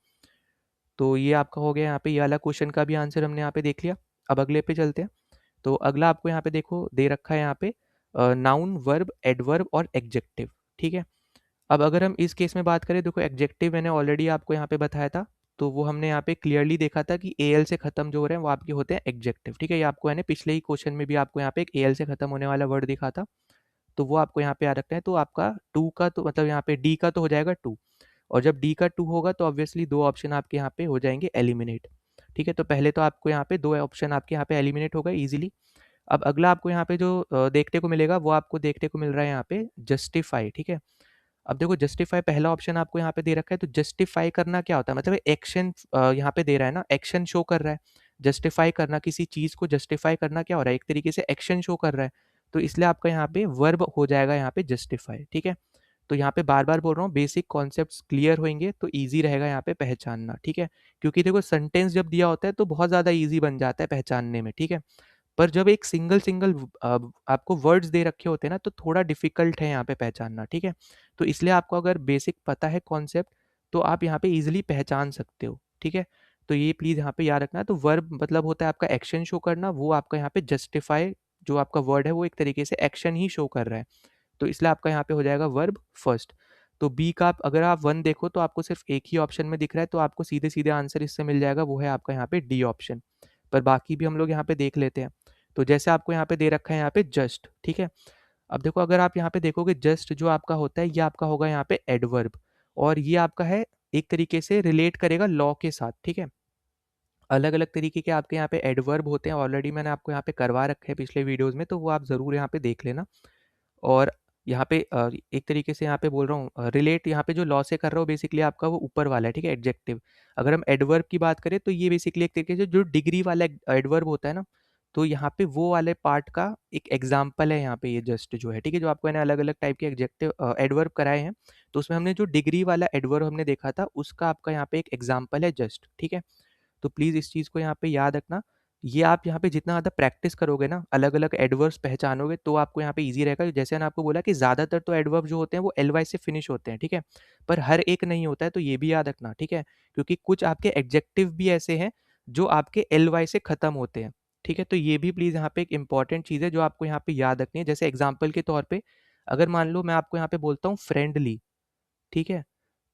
तो ये आपका हो गया यहाँ पे, ये वाला क्वेश्चन का भी आंसर हमने यहाँ पे देख लिया। अब अगले पे चलते हैं। तो अगला आपको यहाँ पे देखो दे रखा है यहाँ पे नाउन, वर्ब, एडवर्ब और एडजेक्टिव, ठीक है? अब अगर हम इस केस में बात करें, देखो एडजेक्टिव मैंने ऑलरेडी आपको यहाँ पे बताया था, तो वो हमने यहाँ पे क्लियरली देखा था कि एल से खत्म जो हो रहे हैं वो आपके होते हैं एडजेक्टिव, ठीक है? ये आपको मैंने पिछले ही क्वेश्चन में भी आपको यहाँ पे एक एल से खत्म होने वाला वर्ड दिखा था, तो वो आपको यहाँ पे याद रखना है। तो आपका 2 का तो मतलब यहाँ पे डी का तो हो जाएगा 2, और जब डी का 2 होगा तो ऑब्वियसली 2 ऑप्शन आपके यहाँ पे हो जाएंगे एलिमिनेट, ठीक है? तो पहले तो आपको यहाँ पे 2 ऑप्शन आपके यहाँ पे एलिमिनेट हो गए ईजिली। अब अगला आपको यहाँ पे जो देखने को मिलेगा, वो आपको देखने को मिल रहा है यहाँ पे जस्टिफाई, ठीक है? अब देखो जस्टिफाई पहला ऑप्शन आपको यहाँ पे दे रखा है, तो जस्टिफाई करना क्या होता है, मतलब एक्शन यहाँ पे दे रहा है ना, एक्शन शो कर रहा है। जस्टिफाई करना, किसी चीज़ को जस्टिफाई करना क्या हो रहा है, एक तरीके से एक्शन शो कर रहा है, तो इसलिए आपका यहाँ पे वर्ब हो जाएगा यहाँ पे जस्टिफाई, ठीक है? तो यहाँ पे बार बार बोल रहा हूँ, बेसिक कॉन्सेप्ट्स क्लियर होंगे तो ईजी रहेगा यहाँ पे पहचानना, ठीक है? क्योंकि देखो सेंटेंस जब दिया होता है तो बहुत ज़्यादा ईजी बन जाता है पहचानने में, ठीक है? पर जब एक सिंगल सिंगल आपको वर्ड्स दे रखे होते हैं ना, तो थोड़ा डिफिकल्ट है यहाँ पे पहचानना, ठीक है? तो इसलिए आपको अगर बेसिक पता है कॉन्सेप्ट, तो आप यहाँ पे इजीली पहचान सकते हो, ठीक है? तो ये प्लीज़ यहाँ पे याद रखना। तो वर्ब मतलब होता है आपका एक्शन शो करना, वो आपका यहाँ पे जस्टिफाई जो आपका वर्ड है वो एक तरीके से एक्शन ही शो कर रहा है, तो इसलिए आपका यहाँ पे हो जाएगा वर्ब फर्स्ट। तो बी का आप अगर आप 1 देखो तो आपको सिर्फ एक ही ऑप्शन में दिख रहा है, तो आपको सीधे सीधे आंसर इससे मिल जाएगा, वो है आपका यहाँ पे डी ऑप्शन। पर बाकी भी हम लोग यहाँ पे देख लेते हैं। तो जैसे आपको यहाँ पे दे रखा है यहाँ पे जस्ट, ठीक है? अब देखो अगर आप यहाँ पे देखोगे, जस्ट जो आपका होता है ये आपका होगा यहाँ पे एडवर्ब, और ये आपका है एक तरीके से रिलेट करेगा लॉ के साथ, ठीक है? अलग अलग तरीके के आपके यहाँ पे एडवर्ब होते हैं, ऑलरेडी मैंने आपको यहाँ पे करवा रखे हैं पिछले वीडियोस में, तो वो आप ज़रूर यहाँ पे देख लेना। और यहाँ पे एक तरीके से यहाँ पे बोल रहा हूँ, रिलेट यहाँ पे जो लॉ से कर रहा हूँ बेसिकली आपका वो ऊपर वाला है, ठीक है? एडजेक्टिव। अगर हम एडवर्ब की बात करें तो ये बेसिकली एक तरीके से जो डिग्री वाला एडवर्ब होता है ना, तो यहाँ पे वो वाले पार्ट का एक एग्जाम्पल है यहाँ पे ये जस्ट जो है, ठीक है? जो आपको मैंने अलग अलग टाइप के एडजेक्टिव एडवर्ब कराए हैं, तो उसमें हमने जो डिग्री वाला एडवर्ब हमने देखा था, उसका आपका यहाँ पे एक एग्जाम्पल है जस्ट, ठीक है? तो प्लीज़ इस चीज़ को यहाँ पे याद रखना। ये आप यहाँ पे जितना ज़्यादा प्रैक्टिस करोगे ना, अलग-अलग एडवर्ब्स पहचानोगे, तो आपको यहाँ पे ईज़ी रहेगा। जैसे मैंने आपको बोला कि ज़्यादातर तो एडवर्ब जो होते हैं वो एल वाई से फिनिश होते हैं, ठीक है? पर हर एक नहीं होता है, तो ये भी याद रखना, ठीक है? क्योंकि कुछ आपके एडजेक्टिव भी ऐसे हैं जो आपके एल वाई से ख़त्म होते हैं, ठीक है? तो ये भी प्लीज़ यहाँ पे एक इम्पॉर्टेंट चीज़ है जो आपको यहाँ पे याद रखनी है। जैसे एग्ज़ाम्पल के तौर पे अगर मान लो मैं आपको यहाँ पे बोलता हूँ फ्रेंडली, ठीक है?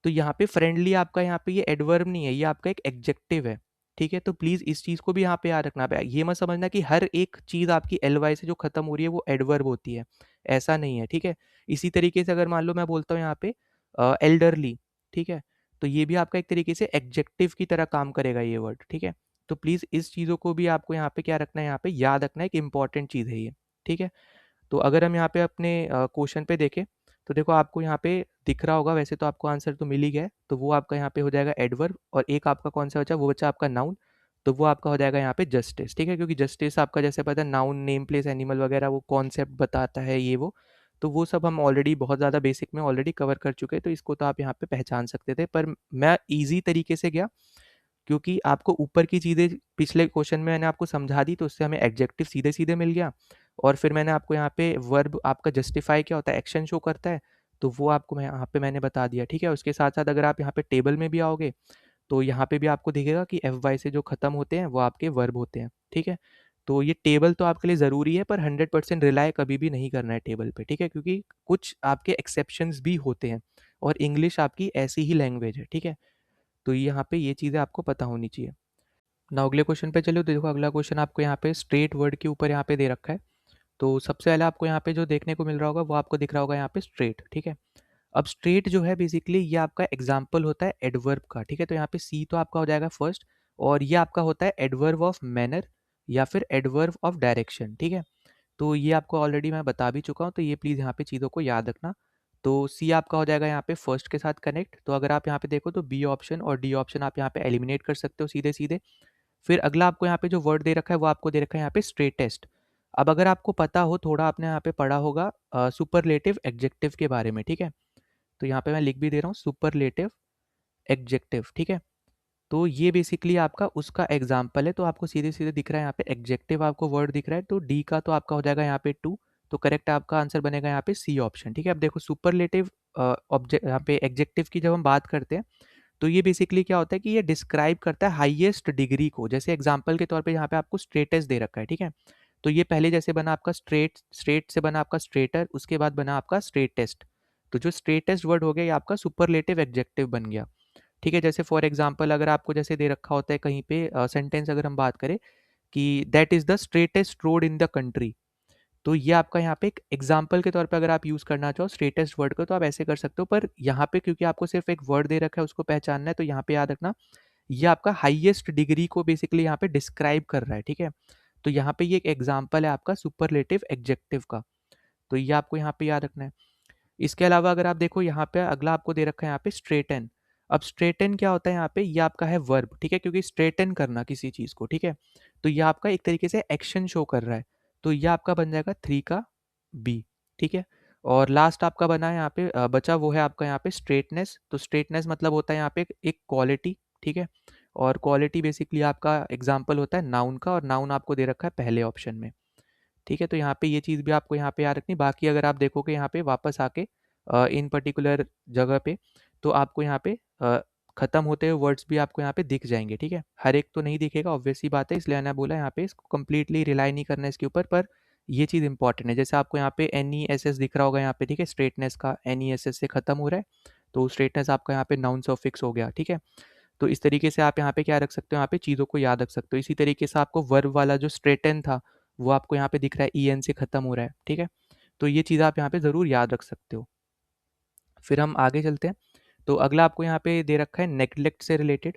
तो यहाँ पे फ्रेंडली आपका यहाँ पे ये एडवर्ब नहीं है, ये आपका एक एडजेक्टिव है, ठीक है? तो प्लीज़ इस चीज़ को भी यहाँ पे याद रखना। ये मत समझना कि हर एक चीज़ आपकी एल वाई से जो खत्म हो रही है वो एडवर्ब होती है, ऐसा नहीं है, ठीक है? इसी तरीके से अगर मान लो मैं बोलता हूँ यहाँ पे एल्डरली, ठीक है? तो ये भी आपका एक तरीके से एडजेक्टिव की तरह काम करेगा ये वर्ड, ठीक है? तो प्लीज़ इस चीज़ों को भी आपको यहाँ पे क्या रखना है, यहाँ पे याद रखना है, एक इम्पॉर्टेंट चीज़ है ये, ठीक है? तो अगर हम यहाँ पे अपने क्वेश्चन पे देखें, तो देखो आपको यहाँ पे दिख रहा होगा, वैसे तो आपको आंसर तो मिल ही गया है, तो वो आपका यहाँ पे हो जाएगा एडवर्ब, और एक आपका कौन सा बचा, वो बचा आपका नाउन, तो वो आपका हो जाएगा यहाँ पे जस्टिस, ठीक है? क्योंकि जस्टिस आपका जैसे पता है नाउन, नेम प्लेस, एनिमल वगैरह वो कॉन्सेप्ट बताता है ये वो, तो वो सब हम ऑलरेडी बहुत ज़्यादा बेसिक में ऑलरेडी कवर कर चुके हैं, तो इसको तो आप यहाँ पे पहचान सकते थे, पर मैं ईजी तरीके से गया क्योंकि आपको ऊपर की चीज़ें पिछले क्वेश्चन में मैंने आपको समझा दी, तो उससे हमें एडजेक्टिव सीधे-सीधे मिल गया, और फिर मैंने आपको यहाँ पे वर्ब आपका जस्टिफाई क्या होता है, एक्शन शो करता है, तो वो आपको मैं यहाँ पे मैंने बता दिया, ठीक है? उसके साथ-साथ अगर आप यहाँ पे टेबल में भी आओगे, तो यहाँ पे भी आपको दिखेगा कि एफ वाई से जो खत्म होते हैं वो आपके वर्ब होते हैं, ठीक है? तो ये टेबल तो आपके लिए ज़रूरी है, पर 100% रिलाय कभी भी नहीं करना है टेबल पे, ठीक है? क्योंकि कुछ आपके एक्सेप्शंस भी होते हैं, और इंग्लिश आपकी ऐसी ही लैंग्वेज है, ठीक है? तो यहाँ पे ये चीज़ें आपको पता होनी चाहिए। नाउ अगले क्वेश्चन पे चलो, देखो अगला क्वेश्चन आपको यहाँ पे स्ट्रेट वर्ड के ऊपर यहाँ पे दे रखा है। तो सबसे पहले आपको यहाँ पे जो देखने को मिल रहा होगा वो आपको दिख रहा होगा यहाँ पे स्ट्रेट, ठीक है? अब स्ट्रेट जो है बेसिकली ये आपका एग्जाम्पल होता है एडवर्ब का, ठीक है? तो यहाँ पे सी तो आपका हो जाएगा फर्स्ट, और ये आपका होता है एडवर्ब ऑफ मैनर या फिर एडवर्ब ऑफ डायरेक्शन, ठीक है? तो ये आपको ऑलरेडी मैं बता भी चुका हूँ, तो ये प्लीज़ यहाँ पे चीज़ों को याद रखना। तो सी आपका हो जाएगा यहाँ पे फर्स्ट के साथ कनेक्ट, तो अगर आप यहाँ पे देखो तो बी ऑप्शन और डी ऑप्शन आप यहाँ पे एलिमिनेट कर सकते हो सीधे सीधे। फिर अगला आपको यहाँ पे जो वर्ड दे रखा है वो आपको दे रखा है यहाँ पे स्ट्रेटेस्ट। अब अगर आपको पता हो, थोड़ा आपने यहाँ पे पढ़ा होगा सुपरलेटिव एडजेक्टिव के बारे में, ठीक है? तो यहाँ पे मैं लिख भी दे रहा हूँ सुपरलेटिव एडजेक्टिव, ठीक है? तो ये बेसिकली आपका उसका एग्जाम्पल है, तो आपको सीधे सीधे दिख रहा है यहाँ पे एडजेक्टिव आपको वर्ड दिख रहा है, तो डी का तो आपका हो जाएगा यहाँ पे टू, तो करेक्ट आपका आंसर बनेगा यहाँ पे सी ऑप्शन, ठीक है? अब देखो सुपरलेटिव ऑब्जेक्ट यहाँ पे एडजेक्टिव की जब हम बात करते हैं, तो ये बेसिकली क्या होता है कि ये डिस्क्राइब करता है हाईएस्ट डिग्री को। जैसे एग्जांपल के तौर पे यहाँ पे आपको स्ट्रेटेस्ट दे रखा है, ठीक है? तो ये पहले जैसे बना आपका स्ट्रेट, स्ट्रेट से बना आपका स्ट्रेटर, उसके बाद बना आपका स्ट्रेटेस्ट। तो जो स्ट्रेटेस्ट वर्ड हो गया ये आपका सुपरलेटिव एडजेक्टिव बन गया, ठीक है? जैसे फॉर एग्जांपल अगर आपको जैसे दे रखा होता है कहीं पे सेंटेंस अगर हम बात करें कि that is the straightest road in the country, तो ये आपका यहाँ पे एक एग्जाम्पल के तौर पे अगर आप यूज़ करना चाहो स्ट्रेटेस्ट वर्ड को, तो आप ऐसे कर सकते हो, पर यहाँ पे क्योंकि आपको सिर्फ एक वर्ड दे रखा है उसको पहचानना है, तो यहाँ पे याद रखना ये आपका हाईएस्ट डिग्री को बेसिकली यहाँ पे डिस्क्राइब कर रहा है, ठीक है? तो यहाँ पे ये एक एग्जाम्पल है आपका सुपरलेटिव एडजेक्टिव का, तो ये आपको यहाँ पे याद रखना है। इसके अलावा अगर आप देखो यहाँ पे अगला आपको दे रखा है यहाँ पे स्ट्रेटन। अब स्ट्रेटन क्या होता है यहाँ पे, ये आपका है वर्ब, ठीक है? क्योंकि स्ट्रेटन करना किसी चीज़ को, ठीक है? तो ये आपका एक तरीके से एक्शन शो कर रहा है, तो ये आपका बन जाएगा थ्री का बी, ठीक है? और लास्ट आपका बना है यहाँ पे बचा वो है आपका यहाँ पे स्ट्रेटनेस। तो स्ट्रेटनेस मतलब होता है यहाँ पे एक क्वालिटी, ठीक है? और क्वालिटी बेसिकली आपका एग्जाम्पल होता है नाउन का, और नाउन आपको दे रखा है पहले ऑप्शन में, ठीक है? तो यहाँ पे ये चीज़ भी आपको यहाँ पे याद रखनी। बाकी अगर आप देखोगे यहाँ पे वापस आके इन पर्टिकुलर जगह पे, तो आपको यहाँ पे ख़त्म होते हुए वर्ड्स भी आपको यहाँ पे दिख जाएंगे, ठीक है? हर एक तो नहीं दिखेगा, ऑब्वियस सी बात है, इसलिए मैंने बोला यहाँ पे इसको कम्प्लीटली रिलाई नहीं करना है इसके ऊपर, पर ये चीज़ इंपॉर्टेंट है। जैसे आपको यहाँ पे एन ई एस एस दिख रहा होगा यहाँ पे, ठीक है? स्ट्रेटनेस का एन ई एस एस से ख़त्म हो रहा है, तो स्ट्रेटनेस आपका यहाँ पे नाउन सफिक्स हो गया, ठीक है? तो इस तरीके से आप यहाँ पे क्या रख सकते हो, यहाँ पे चीज़ों को याद रख सकते हो। इसी तरीके से आपको वर्ब वाला जो स्ट्रेटन था वो आपको यहाँ पे दिख रहा है ई एन से ख़त्म हो रहा है, ठीक है? तो ये चीज़ आप यहाँ पे ज़रूर याद रख सकते हो। फिर हम आगे चलते हैं, तो अगला आपको यहाँ पे दे रखा है नेग्लेक्ट से रिलेटेड।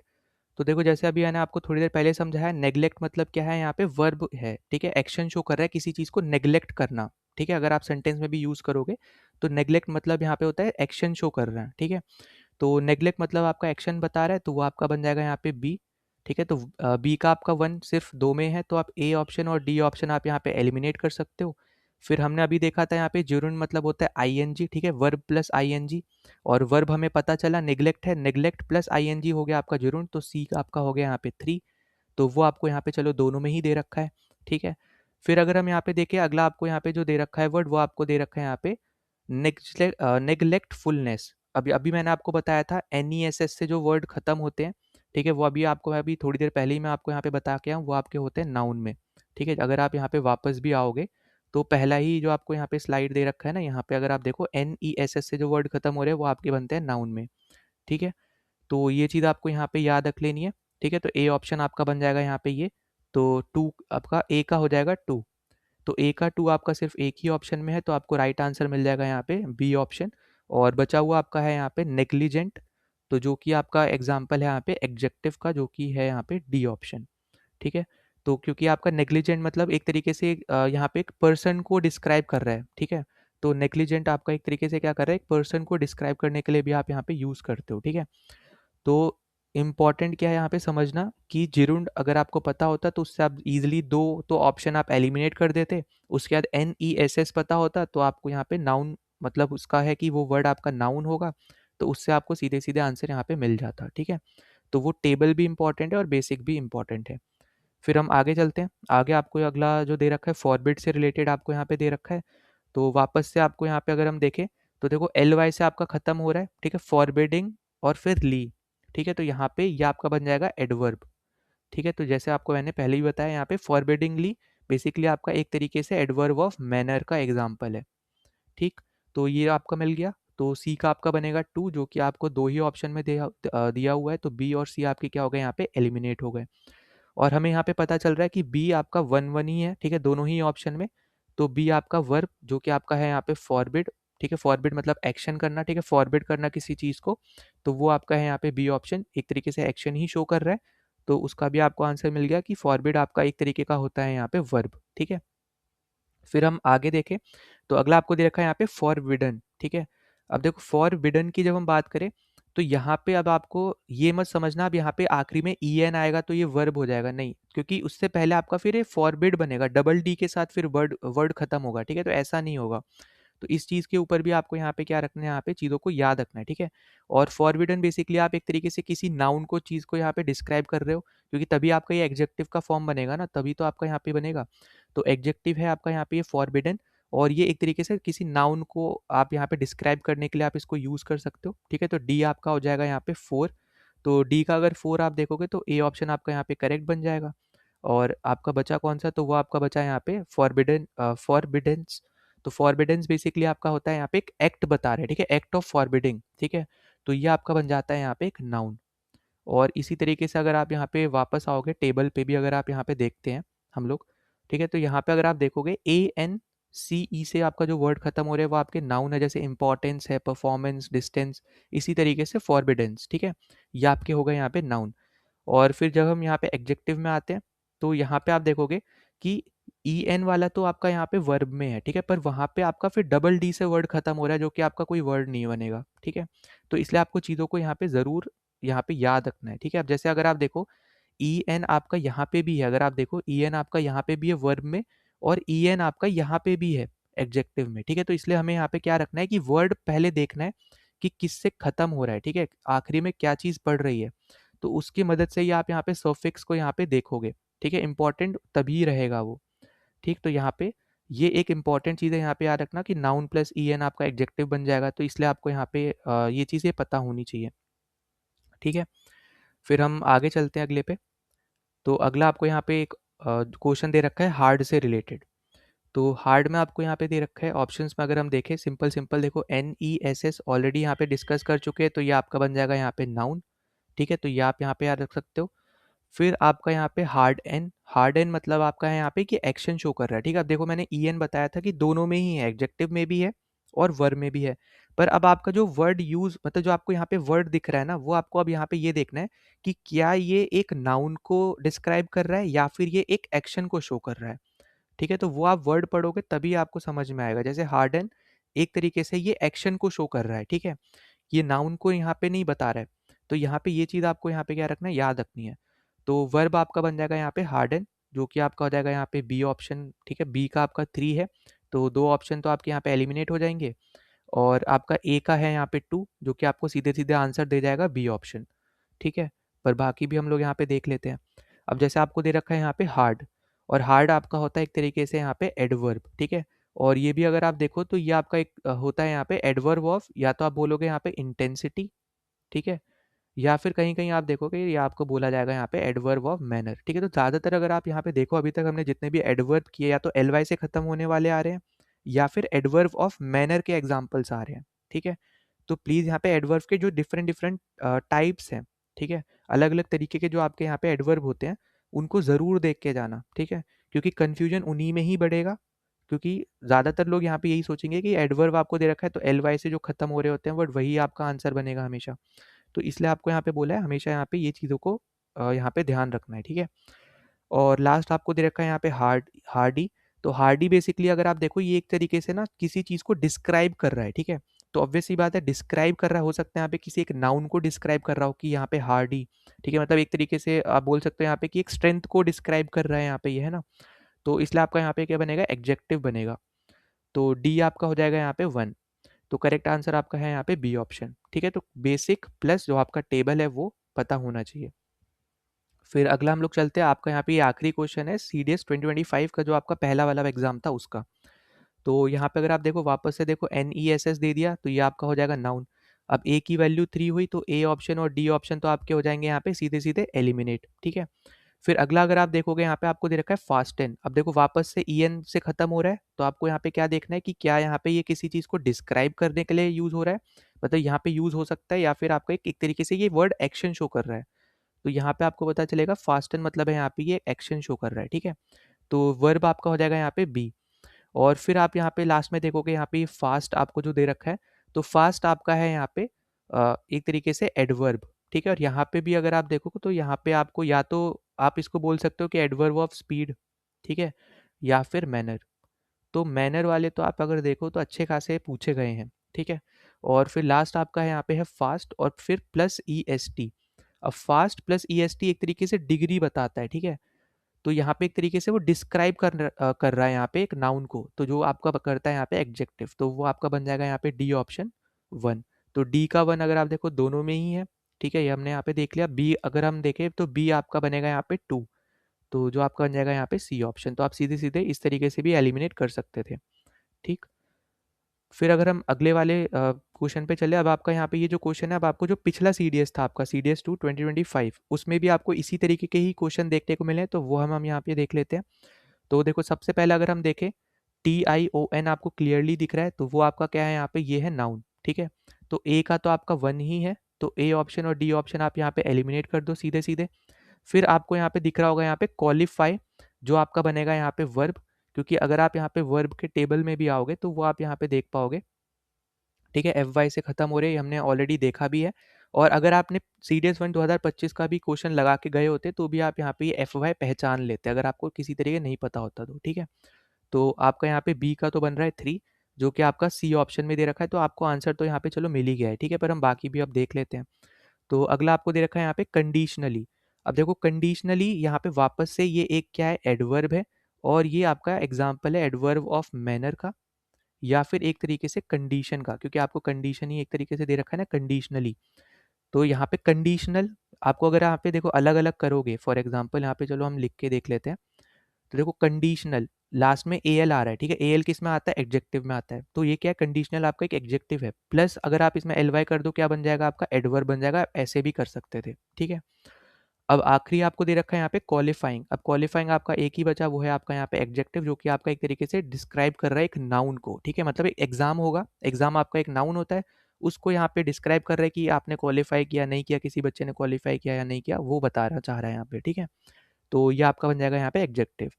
तो देखो जैसे अभी मैंने आपको थोड़ी देर पहले समझाया, नेग्लेक्ट मतलब क्या है, यहाँ पे वर्ब है, ठीक है? एक्शन शो कर रहा है किसी चीज़ को नेग्लेक्ट करना, ठीक है? अगर आप सेंटेंस में भी यूज़ करोगे तो नेग्लेक्ट मतलब यहाँ पे होता है एक्शन शो कर रहा है, ठीक है? तो नेग्लेक्ट मतलब आपका एक्शन बता रहा है, तो वो आपका बन जाएगा यहाँ पे बी, ठीक है? तो बी का आपका वन सिर्फ दो में है, तो आप ए ऑप्शन और डी ऑप्शन आप यहाँ पे एलिमिनेट कर सकते हो। फिर हमने अभी देखा था यहाँ पे जुर्न मतलब होता है आईएनजी, ठीक है? वर्ब प्लस आईएनजी, और वर्ब हमें पता चला नेग्लेक्ट है, नेग्लेक्ट प्लस आईएनजी हो गया आपका जुर्न, तो सी का आपका हो गया यहाँ पे थ्री। तो वो आपको यहाँ पे चलो दोनों में ही दे रखा है, ठीक है। फिर अगर हम यहाँ पे देखें, अगला आपको यहाँ पे जो दे रखा है वर्ड, वो आपको दे रखा है यहाँ पे नेग्लेक्टफुलनेस। अभी अभी मैंने आपको बताया था NESS से जो वर्ड खत्म होते हैं, ठीक है, वो अभी आपको अभी थोड़ी देर पहले ही मैं आपको यहाँ पे बता के आया हूँ, वो आपके होते हैं नाउन में, ठीक है। अगर आप यहाँ पे वापस भी आओगे तो पहला ही जो आपको यहाँ पे स्लाइड दे रखा है ना, यहाँ पे अगर आप देखो NESS से जो वर्ड खत्म हो रहे हैं वो आपके बनते हैं नाउन में, ठीक है। तो ये चीज़ आपको यहाँ पे याद रख लेनी है, ठीक है। तो ए ऑप्शन आपका बन जाएगा यहाँ पे ये, तो टू आपका ए का हो जाएगा टू, तो ए का टू आपका सिर्फ एक ही ऑप्शन में है, तो आपको राइट आंसर मिल जाएगा यहाँ पे बी ऑप्शन। और बचा हुआ आपका है यहाँ पे नेग्लिजेंट, तो जो कि आपका एग्जाम्पल है यहाँ पे एग्जेक्टिव का, जो कि है यहाँ पे डी ऑप्शन, ठीक है। तो क्योंकि आपका नेग्लिजेंट मतलब एक तरीके से यहाँ पे एक पर्सन को डिस्क्राइब कर रहा है, ठीक है। तो नेग्लिजेंट आपका एक तरीके से क्या कर रहा है, एक पर्सन को डिस्क्राइब करने के लिए भी आप यहाँ पे यूज़ करते हो, ठीक है। तो इम्पॉर्टेंट क्या है यहाँ पे समझना कि जिरुंड अगर आपको पता होता तो उससे आप इजीली दो तो ऑप्शन आप एलिमिनेट कर देते। उसके बाद NESS पता होता तो आपको यहाँ पे नाउन मतलब उसका है कि वो वर्ड आपका नाउन होगा, तो उससे आपको सीधे सीधे आंसर यहाँ पे मिल जाता, ठीक है। तो वो टेबल भी इंपॉर्टेंट है और बेसिक भी इंपॉर्टेंट है। फिर हम आगे चलते हैं, आगे आपको अगला जो दे रखा है फॉरबिड से रिलेटेड आपको यहाँ पे दे रखा है। तो वापस से आपको यहाँ पे अगर हम देखें तो देखो LY से आपका खत्म हो रहा है, ठीक है, फॉरबिडिंग और फिर ली, ठीक है। तो यहाँ पे ये आपका बन जाएगा एडवर्ब, ठीक है। तो जैसे आपको मैंने पहले ही बताया, यहाँ पे फॉरबिडिंगली बेसिकली आपका एक तरीके से एडवर्ब ऑफ मैनर का एग्जाम्पल है, ठीक। तो ये आपका मिल गया। तो सी का आपका बनेगा टू, जो कि आपको दो ही ऑप्शन में दिया हुआ है, तो बी और सी आपके क्या हो गए यहाँ पे एलिमिनेट हो गए। और हमें यहाँ पे पता चल रहा है कि बी आपका वन वन ही है, ठीक है, दोनों ही ऑप्शन में। तो बी आपका वर्ब जो कि आपका है यहाँ पे फॉरबिड, ठीक है, फॉरबिड मतलब एक्शन करना, ठीक है, फॉरबिड करना किसी चीज़ को, तो वो आपका है यहाँ पे बी ऑप्शन, एक तरीके से एक्शन ही शो कर रहा है। तो उसका भी आपको आंसर मिल गया कि फॉरबिड आपका एक तरीके का होता है यहाँ पे वर्ब, ठीक है। फिर हम आगे देखें तो अगला आपको दे रखा है यहाँ पे फॉरबिडन, ठीक है। अब देखो फॉरबिडन की जब हम बात करें तो यहाँ पे अब आपको ये मत समझना अब यहाँ पे आखिरी में EN आएगा तो ये वर्ब हो जाएगा, नहीं, क्योंकि उससे पहले आपका फिर ये फॉरबिड बनेगा डबल डी के साथ, फिर वर्ड वर्ड खत्म होगा, ठीक है। तो ऐसा नहीं होगा, तो इस चीज़ के ऊपर भी आपको यहाँ पे क्या रखना है, यहाँ पे चीज़ों को याद रखना है, ठीक है। और फॉरबिडन बेसिकली आप एक तरीके से किसी नाउन को चीज़ को यहाँ पे डिस्क्राइब कर रहे हो, क्योंकि तभी आपका ये एग्जेक्टिव का फॉर्म बनेगा ना, तभी तो आपका यहाँ पे बनेगा। तो एग्जेक्टिव है आपका यहाँ पे ये फॉरबिडन, और ये एक तरीके से किसी नाउन को आप यहाँ पे डिस्क्राइब करने के लिए आप इसको यूज़ कर सकते हो, ठीक है। तो डी आपका हो जाएगा यहाँ पे फोर, तो डी का अगर फोर आप देखोगे तो ए ऑप्शन आपका यहाँ पे करेक्ट बन जाएगा। और आपका बचा कौन सा, तो वो आपका बचा यहाँ पे फॉरबिडन, फॉरबिडेंस। तो फॉरबिडेंस बेसिकली आपका होता है यहाँ पे एक एक्ट बता रहे हैं, ठीक है, एक्ट ऑफ फॉरबिडिंग, ठीक है। तो ये आपका बन जाता है यहाँ पे एक नाउन। और इसी तरीके से अगर आप यहाँ पे वापस आओगे टेबल पे भी अगर आप यहाँ पे देखते हैं हम लोग, ठीक है, तो यहाँ पे अगर आप देखोगे ANCE से आपका जो वर्ड खत्म हो रहा है वो आपके नाउन है, जैसे इंपॉर्टेंस है, परफॉर्मेंस, डिस्टेंस, इसी तरीके से फॉरबिडेंस, ठीक है, ये आपके हो गए यहाँ पे नाउन। और फिर जब हम यहाँ पे एग्जेक्टिव में आते हैं तो यहाँ पे आप देखोगे कि EN वाला तो आपका यहाँ पे वर्ब में है, ठीक है, पर वहाँ पे आपका फिर डबल डी से वर्ड खत्म हो रहा है, जो कि आपका कोई वर्ड नहीं बनेगा, ठीक है। तो इसलिए आपको चीज़ों को यहाँ पे ज़रूर यहाँ पे याद रखना है, ठीक है। अब जैसे अगर आप देखो EN आपका यहाँ पे भी है, अगर आप देखो EN आपका यहाँ पे भी है वर्ब में, और EN आपका यहाँ पे भी है एग्जेक्टिव में, ठीक है। तो इसलिए हमें यहाँ पे क्या रखना है कि वर्ड पहले देखना है कि किससे खत्म हो रहा है, ठीक है, आखिरी में क्या चीज़ पड़ रही है, तो उसकी मदद से ही आप यहाँ पे सफिक्स को यहाँ पे देखोगे, ठीक है, इंपॉर्टेंट तभी रहेगा वो, ठीक। तो यहाँ पे ये एक इंपॉर्टेंट चीज़ है यहाँ पे याद रखना कि नाउन प्लस EN आपका एग्जेक्टिव बन जाएगा, तो इसलिए आपको यहाँ पे ये चीज़ें पता होनी चाहिए, ठीक है। फिर हम आगे चलते हैं अगले पे। तो अगला आपको यहाँ पे एक क्वेश्चन दे रखा है हार्ड से रिलेटेड। तो हार्ड में आपको यहाँ पे दे रखा है ऑप्शंस में अगर हम देखें सिंपल सिंपल देखो NESS ऑलरेडी यहाँ पे डिस्कस कर चुके हैं, तो ये आपका बन जाएगा यहाँ पे नाउन, ठीक है। तो ये आप यहाँ पे याद रख सकते हो। फिर आपका यहाँ पे हार्ड एन मतलब आपका है यहाँ पे कि एक्शन शो कर रहा है, ठीक है। अब देखो मैंने EN बताया था कि दोनों में ही है, एग्जेक्टिव में भी है और वर्ब में भी है। पर अब आपका जो वर्ड यूज मतलब जो आपको यहाँ पे वर्ड दिख रहा है ना, वो आपको अब यहाँ पे ये देखना है कि क्या ये एक नाउन को डिस्क्राइब कर रहा है या फिर ये एक एक्शन को शो कर रहा है, ठीक है। तो वो आप वर्ड पढ़ोगे तभी आपको समझ में आएगा। जैसे हार्डन एक तरीके से ये एक्शन को शो कर रहा है, ठीक है, ये नाउन को यहाँ पे नहीं बता रहा है। तो यहाँ पे ये चीज़ आपको यहाँ पे क्या रखना है, याद रखनी है। तो वर्ब आपका बन जाएगा यहाँ पे हार्डन, जो कि आपका हो जाएगा यहाँ पे बी ऑप्शन, ठीक है। बी का आपका थ्री है, तो दो ऑप्शन तो आपके यहाँ पे एलिमिनेट हो जाएंगे। और आपका ए का है यहाँ पे टू, जो कि आपको सीधे सीधे आंसर दे जाएगा बी ऑप्शन, ठीक है। पर बाकी भी हम लोग यहाँ पे देख लेते हैं। अब जैसे आपको दे रखा है यहाँ पे हार्ड, और हार्ड आपका होता है एक तरीके से यहाँ पे एडवर्ब, ठीक है। और ये भी अगर आप देखो तो ये आपका एक होता है यहाँ पे एडवर्ब ऑफ, या तो आप बोलोगे यहाँ पे इंटेंसिटी, ठीक है, या फिर कहीं-कहीं आप देखोगे ये आपको बोला जाएगा यहाँ पे एडवर्ब ऑफ मैनर, ठीक है। तो ज़्यादातर अगर आप यहाँ पे देखो अभी तक हमने जितने भी एडवर्ब किए या तो एल से खत्म होने वाले आ रहे हैं, या फिर एडवर्ब ऑफ मैनर के एग्जाम्पल्स आ रहे हैं, ठीक है। तो प्लीज़ यहाँ पे एडवर्ब के जो डिफरेंट डिफरेंट टाइप्स हैं, ठीक है, अलग अलग तरीके के जो आपके यहाँ पे एडवर्ब होते हैं उनको ज़रूर देख के जाना, ठीक है, क्योंकि कन्फ्यूजन उन्हीं में ही बढ़ेगा। क्योंकि ज़्यादातर लोग यहाँ पे यही सोचेंगे कि एडवर्ब आपको दे रखा है तो एल से जो खत्म हो रहे होते हैं वर्ड वही आपका आंसर बनेगा हमेशा। तो इसलिए आपको यहाँ पे बोला है हमेशा यहाँ पे ये चीज़ों को यहाँ पे ध्यान रखना है, ठीक है। और लास्ट आपको दे रखा है यहाँ पे हार्डी। तो हार्डी बेसिकली अगर आप देखो ये एक तरीके से ना किसी चीज़ को डिस्क्राइब कर रहा है, ठीक है। तो ऑब्वियस सी बात है डिस्क्राइब कर रहा है, हो सकता है यहाँ पे किसी एक नाउन को डिस्क्राइब कर रहा हो कि यहाँ पे हार्डी, ठीक है, मतलब एक तरीके से आप बोल सकते हो यहाँ पे कि एक स्ट्रेंथ को डिस्क्राइब कर रहा है यहाँ पे ये, है ना। तो इसलिए आपका यहाँ पे क्या बनेगा, एडजेक्टिव बनेगा। तो डी आपका हो जाएगा यहाँ पे 1। तो करेक्ट आंसर आपका है यहाँ पे बी ऑप्शन, ठीक है। तो बेसिक प्लस जो आपका टेबल है वो पता होना चाहिए। फिर अगला हम लोग चलते हैं, आपका यहाँ पे ये आखिरी क्वेश्चन है CDS 2025 का जो आपका पहला वाला एग्जाम था उसका। तो यहाँ पे अगर आप देखो वापस से देखो NESS दे दिया तो ये आपका हो जाएगा नाउन। अब ए की वैल्यू 3 हुई तो ए ऑप्शन और डी ऑप्शन तो आपके हो जाएंगे यहाँ पे सीधे सीधे एलिमिनेट, ठीक है। फिर अगला अगर आप देखोगे यहाँ पे आपको दे रखा है फास्टन। अब देखो वापस से EN से खत्म हो रहा है तो आपको यहाँ पे क्या देखना है कि क्या यहाँ पे ये किसी चीज़ को डिस्क्राइब करने के लिए यूज़ हो रहा है, मतलब यहाँ पे यूज़ हो सकता है, या फिर आपको एक तरीके से ये वर्ड एक्शन शो कर रहा है। तो यहाँ पे आपको पता चलेगा फास्टन मतलब है यहाँ पे ये एक्शन शो कर रहा है, ठीक है। तो वर्ब आपका हो जाएगा यहाँ पे बी। और फिर आप यहाँ पे लास्ट में देखोगे यहाँ पे फास्ट आपको जो दे रखा है, तो फास्ट आपका है यहाँ पे एक तरीके से एडवर्ब, ठीक है। और यहाँ पे भी अगर आप देखोगे तो यहाँ पे आपको या तो आप इसको बोल सकते हो कि एडवर्ब ऑफ स्पीड, ठीक है, या फिर मैनर। तो मैनर वाले तो आप अगर देखो तो अच्छे खासे पूछे गए हैं, ठीक है। और फिर लास्ट आपका है यहाँ पे है फास्ट और फिर प्लस EST। अब फास्ट प्लस EST एक तरीके से डिग्री बताता है, ठीक है। तो यहाँ पे एक तरीके से वो डिस्क्राइब कर रहा है यहाँ पे एक नाउन को, तो जो आपका करता है यहाँ पे एडजेक्टिव, तो वो आपका बन जाएगा यहाँ पे डी ऑप्शन 1। तो डी का 1 अगर आप देखो दोनों में ही है, ठीक है, ये हमने यहाँ पे देख लिया। बी अगर हम देखें तो बी आपका बनेगा यहाँ पे 2, तो जो आपका बन जाएगा यहाँ पे सी ऑप्शन। तो आप सीधे सीधे इस तरीके से भी एलिमिनेट कर सकते थे, ठीक। फिर अगर हम अगले वाले क्वेश्चन पे चले, अब आपका यहाँ पे ये जो क्वेश्चन है, अब आपको जो पिछला CDS था आपका CDS 2 2025 उसमें भी आपको इसी तरीके के ही क्वेश्चन देखने को मिले हैं, तो वो हम यहाँ पे देख लेते हैं। तो देखो सबसे पहले अगर हम देखें TION आपको क्लियरली दिख रहा है, तो वो आपका क्या है यहाँ पे, ये है नाउन, ठीक है। तो ए का तो आपका 1 ही है, तो ए ऑप्शन और डी ऑप्शन आप यहाँ पे एलिमिनेट कर दो सीधे सीधे। फिर आपको यहाँ पे दिख रहा होगा यहाँ पे क्वालिफाई, जो आपका बनेगा यहाँ पे वर्ब, क्योंकि अगर आप यहाँ पे वर्ब के टेबल में भी आओगे तो वो आप यहाँ पे देख पाओगे, ठीक है। FY से खत्म हो रहे हैं, हमने ऑलरेडी देखा भी है। और अगर आपने CDS 1 2025 का भी क्वेश्चन लगा के गए होते तो भी आप यहाँ पे ये FY पहचान लेते अगर आपको किसी तरीके नहीं पता होता तो, ठीक है। तो आपका यहाँ पे बी का तो बन रहा है 3, जो कि आपका सी ऑप्शन में दे रखा है, तो आपको आंसर तो यहाँ पे चलो मिल ही गया है, ठीक है। पर हम बाकी भी अब देख लेते हैं। तो अगला आपको दे रखा है यहाँ पे कंडीशनली। अब देखो कंडीशनली यहाँ पे वापस से ये एक क्या है, एडवर्ब है, और ये आपका एग्जाम्पल है एडवर्ब ऑफ मैनर का, या फिर एक तरीके से कंडीशन का, क्योंकि आपको कंडीशन ही एक तरीके से दे रखा है ना कंडीशनली। तो यहाँ पे कंडीशनल आपको अगर यहाँ पे देखो अलग अलग करोगे, फॉर एग्जाम्पल यहाँ पे चलो हम लिख के देख लेते हैं। तो देखो कंडीशनल लास्ट में AL आ रहा है, ठीक है। AL किस में आता है, एडजेक्टिव में आता है, तो ये क्या है, कंडीशनल आपका एक एडजेक्टिव है, प्लस अगर आप इसमें LY कर दो क्या बन जाएगा आपका, एडवर्ब बन जाएगा। आप ऐसे भी कर सकते थे, ठीक है। अब आखिरी आपको दे रखा है यहाँ पे क्वालिफाइंग। अब क्वालिफाइंग आपका एक ही बचा, वो है आपका यहाँ पे एडजेक्टिव, जो कि आपका एक तरीके से डिस्क्राइब कर रहा है एक नाउन को, ठीक है। मतलब एक एग्जाम होगा, एग्जाम आपका एक नाउन होता है, उसको यहाँ पे डिस्क्राइब कर रहा है कि आपने क्वालिफाई किया नहीं किया, किसी बच्चे ने क्वालिफाई किया या नहीं किया, वो बताना चाह रहा है यहाँ पे, ठीक है। तो ये आपका बन जाएगा यहाँ पे एडजेक्टिव।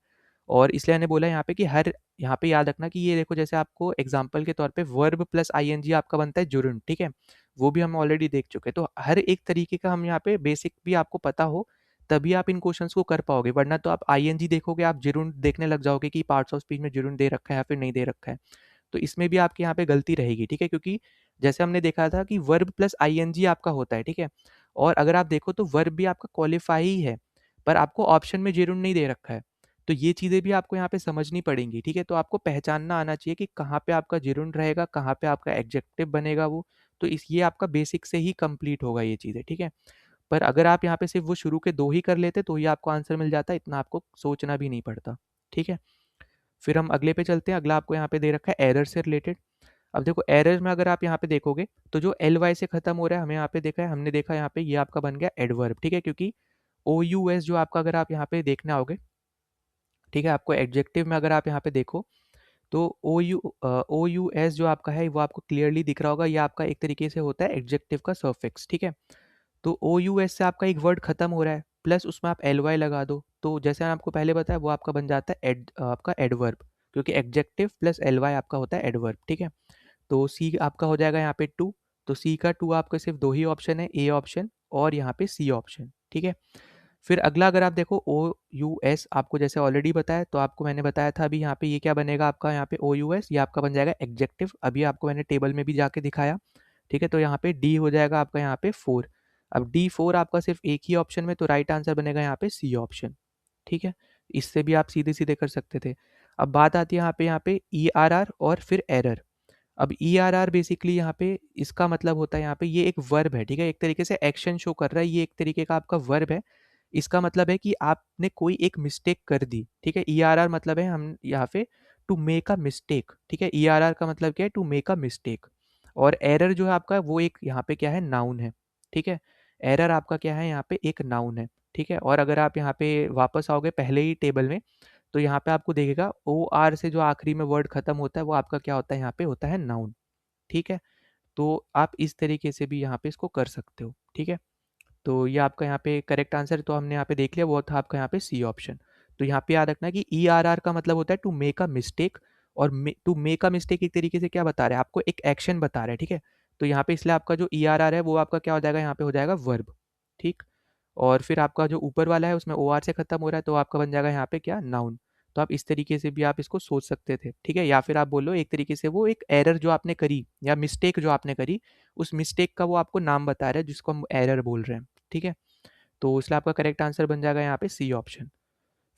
और इसलिए मैंने बोला यहाँ पे कि हर यहाँ पे याद रखना कि ये देखो जैसे आपको एग्जाम्पल के तौर पे वर्ब प्लस ING आपका बनता है जुर्न, ठीक है। वो भी हम ऑलरेडी देख चुके हैं। तो हर एक तरीके का हम यहाँ पे बेसिक भी आपको पता हो तभी आप इन क्वेश्चंस को कर पाओगे, वरना तो आप ING देखोगे आप जुर्न देखने लग जाओगे कि पार्ट्स ऑफ स्पीच में जुर्न दे रखा है या फिर नहीं दे रखा है। तो इसमें भी आपके यहाँ पे गलती रहेगी, ठीक है, क्योंकि जैसे हमने देखा था कि वर्ब प्लस ING आपका होता है, ठीक है। और अगर आप देखो तो वर्ब भी आपका क्वालिफाई ही है, पर आपको ऑप्शन में जुर्न नहीं दे रखा है। तो ये चीज़ें भी आपको यहाँ पे समझनी पड़ेंगी, ठीक है। तो आपको पहचानना आना चाहिए कि कहाँ पे आपका जिरुंड रहेगा, कहाँ पे आपका एडजेक्टिव बनेगा वो। तो इस ये आपका बेसिक से ही कंप्लीट होगा ये चीज़ें, ठीक है। पर अगर आप यहाँ पे सिर्फ वो शुरू के 2 ही कर लेते तो ही आपको आंसर मिल जाता, इतना आपको सोचना भी नहीं पड़ता। ठीक है, फिर हम अगले पे चलते हैं। अगला आपको यहाँ पे दे रखा है एरर से रिलेटेड। अब देखो एरर में अगर आप यहाँ पे देखोगे तो जो एल वाई से खत्म हो रहा है, हमें यहाँ पे देखा है, हमने देखा यहाँ पे ये आपका बन गया एडवर्ब। ठीक है, क्योंकि ओ यू एस जो आपका अगर आप यहाँ पे देखने आओगे, ठीक है, आपको एडजेक्टिव में अगर आप यहाँ पे देखो तो ओ यू एस जो आपका है वो आपको क्लियरली दिख रहा होगा, ये आपका एक तरीके से होता है एडजेक्टिव का सफिक्स। ठीक है, तो ओ यू एस से आपका एक वर्ड खत्म हो रहा है, प्लस उसमें आप एल वाई लगा दो, तो जैसे मैंने आपको पहले बताया वो आपका बन जाता है आपका एडवर्ब, क्योंकि एडजेक्टिव प्लस एल वाई आपका होता है एडवर्ब। ठीक है, तो सी आपका हो जाएगा यहाँ पे टू, तो सी का टू आपका सिर्फ 2 ही ऑप्शन है, ए ऑप्शन और यहाँ पे सी ऑप्शन। ठीक है, फिर अगला अगर आप देखो ओ यू एस, आपको जैसे ऑलरेडी बताया, तो आपको मैंने बताया था अभी यहाँ पे ये क्या बनेगा आपका, यहाँ पे ओ यू एस ये आपका बन जाएगा एग्जेक्टिव, अभी आपको मैंने टेबल में भी जाके दिखाया। ठीक है, तो यहाँ पे डी हो जाएगा आपका यहाँ पे 4। अब डी 4 आपका सिर्फ एक ही ऑप्शन में, तो राइट आंसर बनेगा यहाँ पे सी ऑप्शन। ठीक है, इससे भी आप सीधे सीधे कर सकते थे। अब बात आती है यहाँ पे ई आर आर और फिर एरर। अब ई आर आर बेसिकली यहाँ पे इसका मतलब होता है, यहाँ पे ये एक वर्ब है। ठीक है, एक तरीके से एक्शन शो कर रहा है, ये एक तरीके का आपका वर्ब है। इसका मतलब है कि आपने कोई एक मिस्टेक कर दी। ठीक है, ई आर आर मतलब है हम यहाँ पे टू मेक अ मिस्टेक। ठीक है, ई आर आर का मतलब क्या है, टू मेक अ मिस्टेक। और एरर जो है आपका वो एक यहाँ पे क्या है, नाउन है। ठीक है, एरर आपका क्या है, यहाँ पे एक नाउन है। ठीक है, और अगर आप यहाँ पे वापस आओगे पहले ही टेबल में, तो यहाँ पे आपको देखेगा ओ आर से जो आखिरी में वर्ड खत्म होता है वो आपका क्या होता है, यहाँ पे होता है नाउन। ठीक है, तो आप इस तरीके से भी यहाँ पे इसको कर सकते हो। ठीक है, तो ये आपका यहाँ पे करेक्ट आंसर तो हमने यहाँ पे देख लिया, वो था आपका यहाँ पे सी ऑप्शन। तो यहाँ पे याद रखना कि ई आर आर का मतलब होता है टू मेक अ मिस्टेक, और टू मेक अ मिस्टेक एक तरीके से क्या बता रहा है, आपको एक एक्शन बता रहा है। ठीक है, तो यहाँ पे इसलिए आपका जो ई आर आर है वो आपका क्या हो जाएगा, यहाँ पे हो जाएगा वर्ब। ठीक, और फिर आपका जो ऊपर वाला है उसमें ओ आर से खत्म हो रहा है, तो आपका बन जाएगा यहाँ पे क्या, नाउन। तो आप इस तरीके से भी आप इसको सोच सकते थे। ठीक है, या फिर आप बोलो एक तरीके से वो एक एरर जो आपने करी या मिस्टेक जो आपने करी, उस मिस्टेक का वो आपको नाम बता रहा है जिसको हम एरर बोल रहे हैं। ठीक है, तो इसलिए आपका करेक्ट आंसर बन जाएगा यहाँ पे सी ऑप्शन।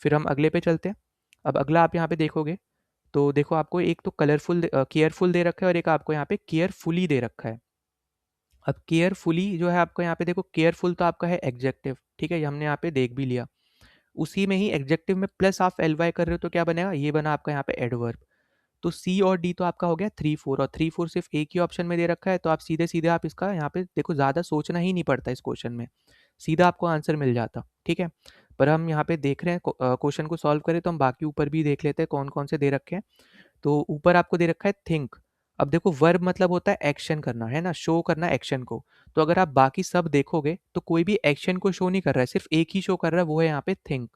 फिर हम अगले पे चलते हैं। अब अगला आप यहाँ पे देखोगे तो देखो आपको एक तो कलरफुल केयरफुल दे रखा है और एक आपको यहाँ पे केयरफुली दे रखा है। अब केयरफुली जो है आपको यहाँ पे देखो, केयरफुल तो आपका है एग्जेक्टिव। ठीक है, ये हमने यहाँ पे देख भी लिया। उसी में ही एग्जेक्टिव में प्लस आप एल वाई कर रहे हो तो क्या बनेगा, ये बना आपका यहाँ पे एडवर्ब। तो सी और डी तो आपका हो गया 3 4, और 3 4 सिर्फ एक ही ऑप्शन में दे रखा है, तो आप सीधे सीधे आप इसका यहाँ पे देखो, ज़्यादा सोचना ही नहीं पड़ता इस क्वेश्चन में, सीधा आपको आंसर मिल जाता। ठीक है, पर हम यहाँ पे देख रहे हैं क्वेश्चन को सॉल्व करें तो हम बाकी ऊपर भी देख लेते हैं कौन कौन से दे रखे हैं। तो ऊपर आपको दे रखा है थिंक। अब देखो वर्ब मतलब होता है एक्शन करना, है ना, शो करना एक्शन को। तो अगर आप बाकी सब देखोगे तो कोई भी एक्शन को शो नहीं कर रहा है, सिर्फ एक ही शो कर रहा है, वो है यहाँ पे थिंक।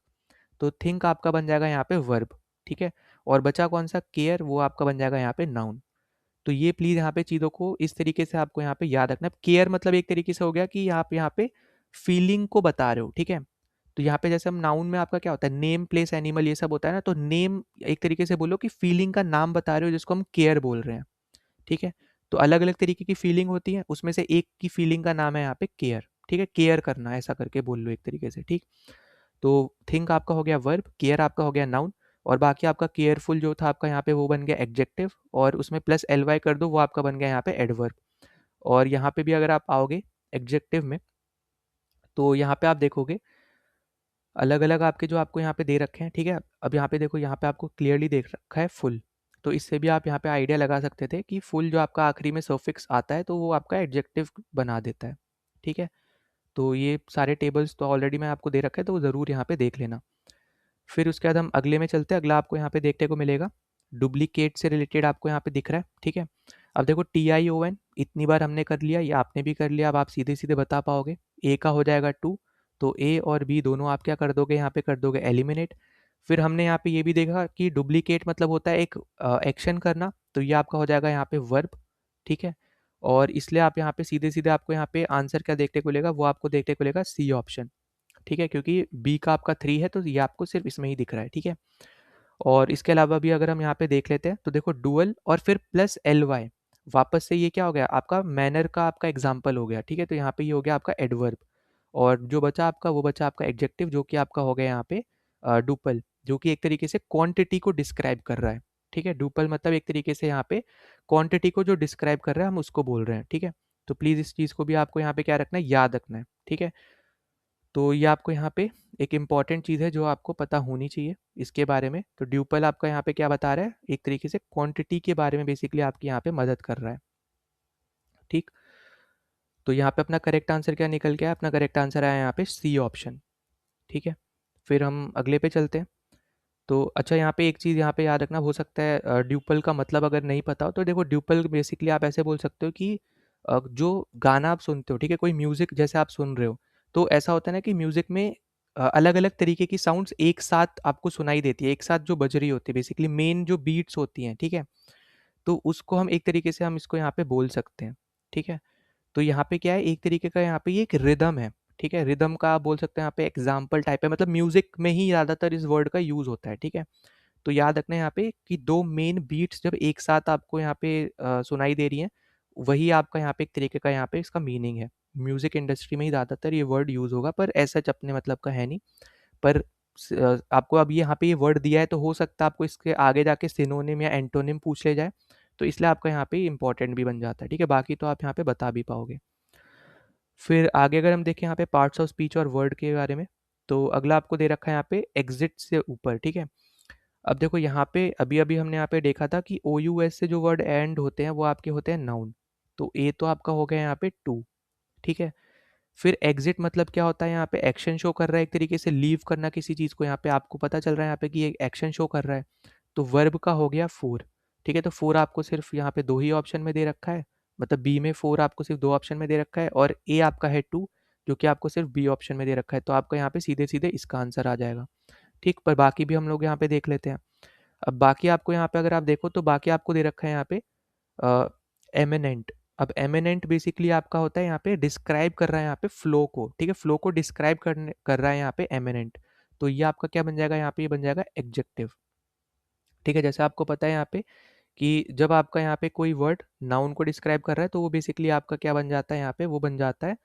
तो थिंक आपका बन जाएगा यहाँ पे वर्ब। ठीक है, और बचा कौन सा, केयर, वो आपका बन जाएगा यहाँ पे नाउन। तो ये प्लीज़ यहाँ पे चीज़ों को इस तरीके से आपको यहाँ पे याद रखना है। केयर मतलब एक तरीके से हो गया कि आप यहाँ पे फीलिंग को बता रहे हो। ठीक है, तो यहाँ पे जैसे हम नाउन में आपका क्या होता है, नेम प्लेस एनिमल ये सब होता है ना, तो नेम एक तरीके से बोलो कि फीलिंग का नाम बता रहे हो जिसको हम केयर बोल रहे हैं। ठीक है, तो अलग अलग तरीके की फीलिंग होती है, उसमें से एक की फीलिंग का नाम है यहाँ पे केयर। ठीक है, केयर करना ऐसा करके बोल लो एक तरीके से। ठीक, तो थिंक आपका हो गया वर्ब, केयर आपका हो गया नाउन, और बाकी आपका केयरफुल जो था आपका यहाँ पे वो बन गया एडजेक्टिव, और उसमें प्लस एल वाई कर दो, वो आपका बन गया यहाँ पे एडवर्ब। और यहाँ पे भी अगर आप आओगे एडजेक्टिव में, तो यहाँ पे आप देखोगे अलग अलग आपके जो आपको यहाँ पे दे रखे हैं। ठीक है, अब यहाँ पे देखो, यहाँ पे आपको क्लियरली देख रखा है फुल, तो इससे भी आप यहाँ पे आइडिया लगा सकते थे कि फुल जो आपका आखिरी में सफिक्स आता है तो वो आपका एडजेक्टिव बना देता है। ठीक है, तो ये सारे टेबल्स तो ऑलरेडी मैं आपको दे रखा है, तो ज़रूर यहाँ पे देख लेना। फिर उसके बाद हम अगले में चलते हैं। अगला आपको यहाँ पे देखने को मिलेगा डुप्लीकेट से रिलेटेड, आपको यहाँ पे दिख रहा है। ठीक है, अब देखो TION इतनी बार हमने कर लिया, ये आपने भी कर लिया, अब आप सीधे सीधे बता पाओगे। ए का हो जाएगा 2, तो ए और बी दोनों आप क्या कर दोगे, यहाँ पे कर दोगे एलिमिनेट। फिर हमने यहाँ पे ये भी देखा कि डुप्लीकेट मतलब होता है एक एक्शन करना, तो ये आपका हो जाएगा यहाँ पे वर्ब। ठीक है, और इसलिए आप यहाँ पे सीधे सीधे आपको यहाँ पे आंसर क्या देखने को मिलेगा, वो आपको देखने को मिलेगा सी ऑप्शन। ठीक है, क्योंकि बी का आपका 3 है, तो ये आपको सिर्फ इसमें ही दिख रहा है। ठीक है, और इसके अलावा भी अगर हम यहाँ पे देख लेते हैं तो देखो डुअल और फिर प्लस एल वाई, वापस से ये क्या हो गया, आपका मैनर का आपका एग्जाम्पल हो गया। ठीक है, तो यहाँ पे ये हो गया आपका एडवर्ब, और जो बचा आपका वो बचा आपका एडजेक्टिव, जो कि आपका हो गया यहाँ पे डुपल, जो कि एक तरीके से क्वांटिटी को डिस्क्राइब कर रहा है। ठीक है, डुपल मतलब एक तरीके से यहाँ पे क्वांटिटी को जो डिस्क्राइब कर रहा है हम उसको बोल रहे हैं। ठीक है, तो प्लीज़ इस चीज़ को भी आपको यहाँ पे क्या रखना है, याद रखना है। ठीक है, तो ये आपको यहाँ पे एक इम्पॉर्टेंट चीज़ है जो आपको पता होनी चाहिए इसके बारे में। तो ड्यूपल आपका यहाँ पे क्या बता रहा है, एक तरीके से क्वांटिटी के बारे में बेसिकली आपकी यहाँ पे मदद कर रहा है। ठीक, तो यहाँ पे अपना करेक्ट आंसर क्या निकल के आया, अपना करेक्ट आंसर आया यहाँ पे सी ऑप्शन। ठीक है, फिर हम अगले पे चलते हैं। तो अच्छा, यहाँ पे एक चीज़ यहाँ पे याद रखना, हो सकता है ड्यूपल का मतलब अगर नहीं पता हो तो देखो, ड्यूपल बेसिकली आप ऐसे बोल सकते हो कि जो गाना आप सुनते हो, ठीक है, कोई म्यूज़िक जैसे आप सुन रहे हो, तो ऐसा होता है ना कि म्यूज़िक में अलग अलग तरीके की साउंड्स एक साथ आपको सुनाई देती है, एक साथ जो बज रही होती है, बेसिकली मेन जो बीट्स होती हैं, ठीक है, तो उसको हम एक तरीके से हम इसको यहाँ पे बोल सकते हैं। ठीक है, तो यहाँ पे क्या है, एक तरीके का यहाँ पे ये एक रिदम है। ठीक है, रिदम का आप बोल सकते हैं यहाँ पे एग्जाम्पल टाइप है, मतलब म्यूजिक में ही ज़्यादातर इस वर्ड का यूज़ होता है। ठीक है, तो याद रखना यहाँ पे कि दो मेन बीट्स जब एक साथ आपको यहाँ पे सुनाई दे रही हैं, वही आपका यहाँ पे एक तरीके का यहाँ पे इसका मीनिंग है। म्यूजिक इंडस्ट्री में ही ज़्यादातर ये वर्ड यूज़ होगा, पर ऐसा अपने मतलब का है नहीं। पर आपको अब यहाँ पे ये वर्ड दिया है, तो हो सकता है आपको इसके आगे जाके सिनोनिम या एंटोनिम पूछ ले जाए, तो इसलिए आपका यहाँ पे इंपॉर्टेंट भी बन जाता है। ठीक है, बाकी तो आप यहाँ पे बता भी पाओगे। फिर आगे अगर हम देखें यहाँ पे पार्ट्स ऑफ स्पीच और वर्ड के बारे में, तो अगला आपको दे रखा है यहाँ पे एग्जिट से ऊपर। ठीक है, अब देखो यहाँ पे अभी अभी हमने यहाँ पे देखा था कि ओ यू एस से जो वर्ड एंड होते हैं वो आपके होते हैं नाउन। तो ए तो आपका हो गया यहाँ पे टू। ठीक है, फिर एग्जिट मतलब क्या होता है, यहाँ पे एक्शन शो कर रहा है, एक तरीके से लीव करना किसी चीज़ को, यहाँ पे आपको पता चल रहा है यहाँ पे कि ये एक्शन शो कर रहा है। तो वर्ब का हो गया फोर। ठीक है, तो फोर आपको सिर्फ यहाँ पे दो ही ऑप्शन में दे रखा है, मतलब बी में फोर आपको सिर्फ दो ऑप्शन में दे रखा है, और ए आपका है टू जो कि आपको सिर्फ बी ऑप्शन में दे रखा है। तो आपका यहाँ पे सीधे सीधे इसका आंसर आ जाएगा। ठीक, पर बाकी भी हम लोग यहाँ पे देख लेते हैं। अब बाकी आपको यहाँ पे अगर आप देखो तो बाकी आपको दे रखा है यहाँ पे एमिनेंट। अब एमिनेंट बेसिकली आपका होता है यहाँ पे डिस्क्राइब कर रहा है यहाँ पे फ्लो को। ठीक है, फ्लो को डिस्क्राइब करने कर रहा है यहाँ पे एमिनेंट। तो ये आपका क्या बन जाएगा यहाँ पे, ये बन जाएगा एडजेक्टिव। ठीक है, जैसे आपको पता है यहाँ पे कि जब आपका यहाँ पे कोई वर्ड नाउन को डिस्क्राइब कर रहा है तो वो बेसिकली आपका क्या बन जाता है यहाँ पे, वो बन जाता है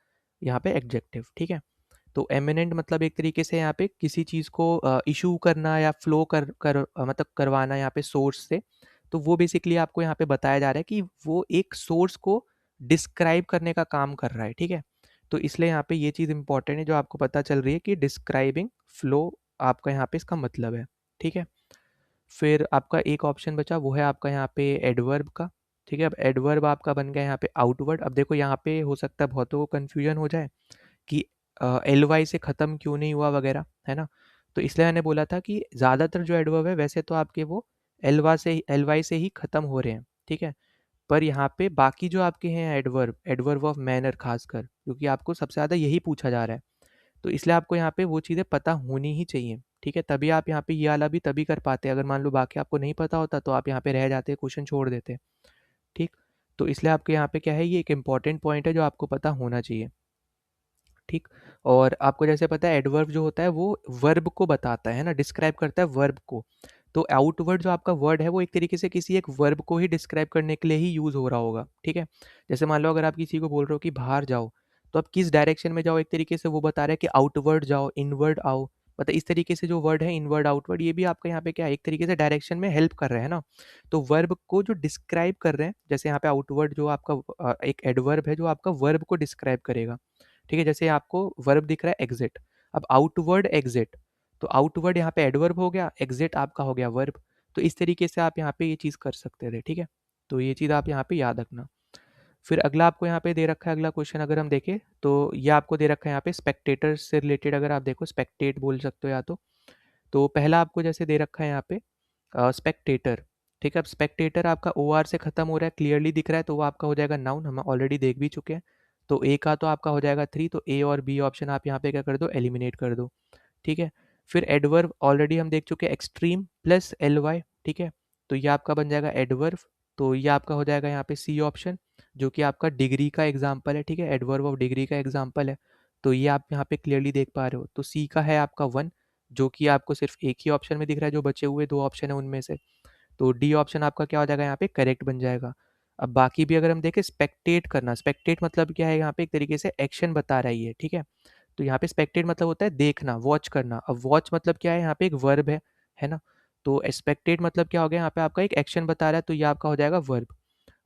यहाँ पे एडजेक्टिव। ठीक है, तो एमिनेंट मतलब एक तरीके से यहाँ पे किसी चीज़ को इशू करना या फ्लो मतलब करवाना यहाँ पे सोर्स से। तो वो बेसिकली आपको यहाँ पे बताया जा रहा है कि वो एक सोर्स को डिस्क्राइब करने का काम कर रहा है। ठीक है, तो इसलिए यहाँ पे ये चीज़ इंपॉर्टेंट है जो आपको पता चल रही है कि डिस्क्राइबिंग फ्लो आपका यहाँ पे इसका मतलब है। ठीक है, फिर आपका एक ऑप्शन बचा, वो है आपका यहाँ पे एडवर्ब का। ठीक है, अब एडवर्ब आपका बन गया यहाँ पे आउटवर्ड। अब देखो यहाँ पे हो सकता है बहुतों को कन्फ्यूजन हो जाए कि एल वाई से ख़त्म क्यों नहीं हुआ वगैरह, है ना। तो इसलिए मैंने बोला था कि ज़्यादातर जो एडवर्ब है वैसे तो आपके वो एल वाई से ही ख़त्म हो रहे हैं। ठीक है, पर यहाँ पे बाकी जो आपके हैं एडवर्ब, एडवर्ब ऑफ मैनर खासकर, क्योंकि आपको सबसे ज़्यादा यही पूछा जा रहा है, तो इसलिए आपको यहाँ पे वो चीज़ें पता होनी ही चाहिए। ठीक है, तभी आप यहाँ पे ये वाला भी तभी कर पाते। अगर मान लो बाकी आपको नहीं पता होता तो आप यहाँ पे रह जाते, क्वेश्चन छोड़ देते। ठीक, तो इसलिए आपके यहाँ पे क्या है, ये एक इंपॉर्टेंट पॉइंट है जो आपको पता होना चाहिए। ठीक, और आपको जैसे पता है एडवर्ब जो होता है वो वर्ब को बताता है ना, डिस्क्राइब करता है वर्ब को। तो आउटवर्ड जो आपका वर्ड है वो एक तरीके से किसी एक वर्ब को ही डिस्क्राइब करने के लिए ही यूज़ हो रहा होगा। ठीक है, जैसे मान लो अगर आप किसी को बोल रहे हो कि बाहर जाओ, तो आप किस डायरेक्शन में जाओ, एक तरीके से वो बता रहा है कि आउटवर्ड जाओ, इनवर्ड आओ। मतलब इस तरीके से जो वर्ड है इनवर्ड आउटवर्ड, ये भी आपका यहाँ पे क्या है, एक तरीके से डायरेक्शन में हेल्प कर रहे हैं ना। तो वर्ब को जो डिस्क्राइब कर रहे हैं, जैसे यहाँ पे आउटवर्ड जो आपका एक एडवर्ब है जो आपका वर्ब को डिस्क्राइब करेगा। ठीक है, जैसे आपको वर्ब दिख रहा है एग्जिट, अब आउटवर्ड एग्जिट, तो आउटवर्ड यहाँ पे एडवर्ब हो गया, एग्जिट आपका हो गया वर्ब। तो इस तरीके से आप यहाँ पे ये चीज़ कर सकते थे। ठीक है, तो ये चीज़ आप यहाँ पे याद रखना। फिर अगला आपको यहाँ पे दे रखा है, अगला क्वेश्चन अगर हम देखें तो ये आपको दे रखा है यहाँ पे स्पेक्टेटर से रिलेटेड, अगर आप देखो स्पेक्टेट बोल सकते हो या तो पहला आपको जैसे दे रखा है यहाँ पे स्पेक्टेटर। ठीक है, अब स्पेक्टेटर आपका ओ आर से ख़त्म हो रहा है, क्लियरली दिख रहा है, तो वो आपका हो जाएगा नाउन, हम ऑलरेडी देख भी चुके हैं। तो ए का तो आपका हो जाएगा थ्री, तो ए और बी ऑप्शन आप यहाँ पे क्या कर दो, एलिमिनेट कर दो। ठीक है, फिर एडवर्ब ऑलरेडी हम देख चुके हैं, एक्सट्रीम प्लस एल वाई। ठीक है, तो ये आपका बन जाएगा एडवर्ब, तो ये आपका हो जाएगा यहाँ पे सी ऑप्शन, जो कि आपका डिग्री का एग्जाम्पल है। ठीक है, एडवर्ब ऑफ डिग्री का एग्जाम्पल है, तो ये आप यहाँ पे क्लियरली देख पा रहे हो। तो सी का है आपका वन, जो कि आपको सिर्फ एक ही ऑप्शन में दिख रहा है, जो बचे हुए दो ऑप्शन है उनमें से। तो डी ऑप्शन आपका क्या हो जाएगा यहाँ पे, करेक्ट बन जाएगा। अब बाकी भी अगर हम देखें, स्पेक्टेट करना, स्पेक्टेट मतलब क्या है, यहाँ पे एक तरीके से एक्शन बता रही है। ठीक है, तो यहाँ पे स्पेक्टेट मतलब होता है देखना, वॉच करना। अब वॉच मतलब क्या है, यहाँ पे एक वर्ब है ना। तो स्पेक्टेट मतलब क्या हो गया, यहाँ पे आपका एक एक्शन बता रहा है, तो ये आपका हो जाएगा वर्ब।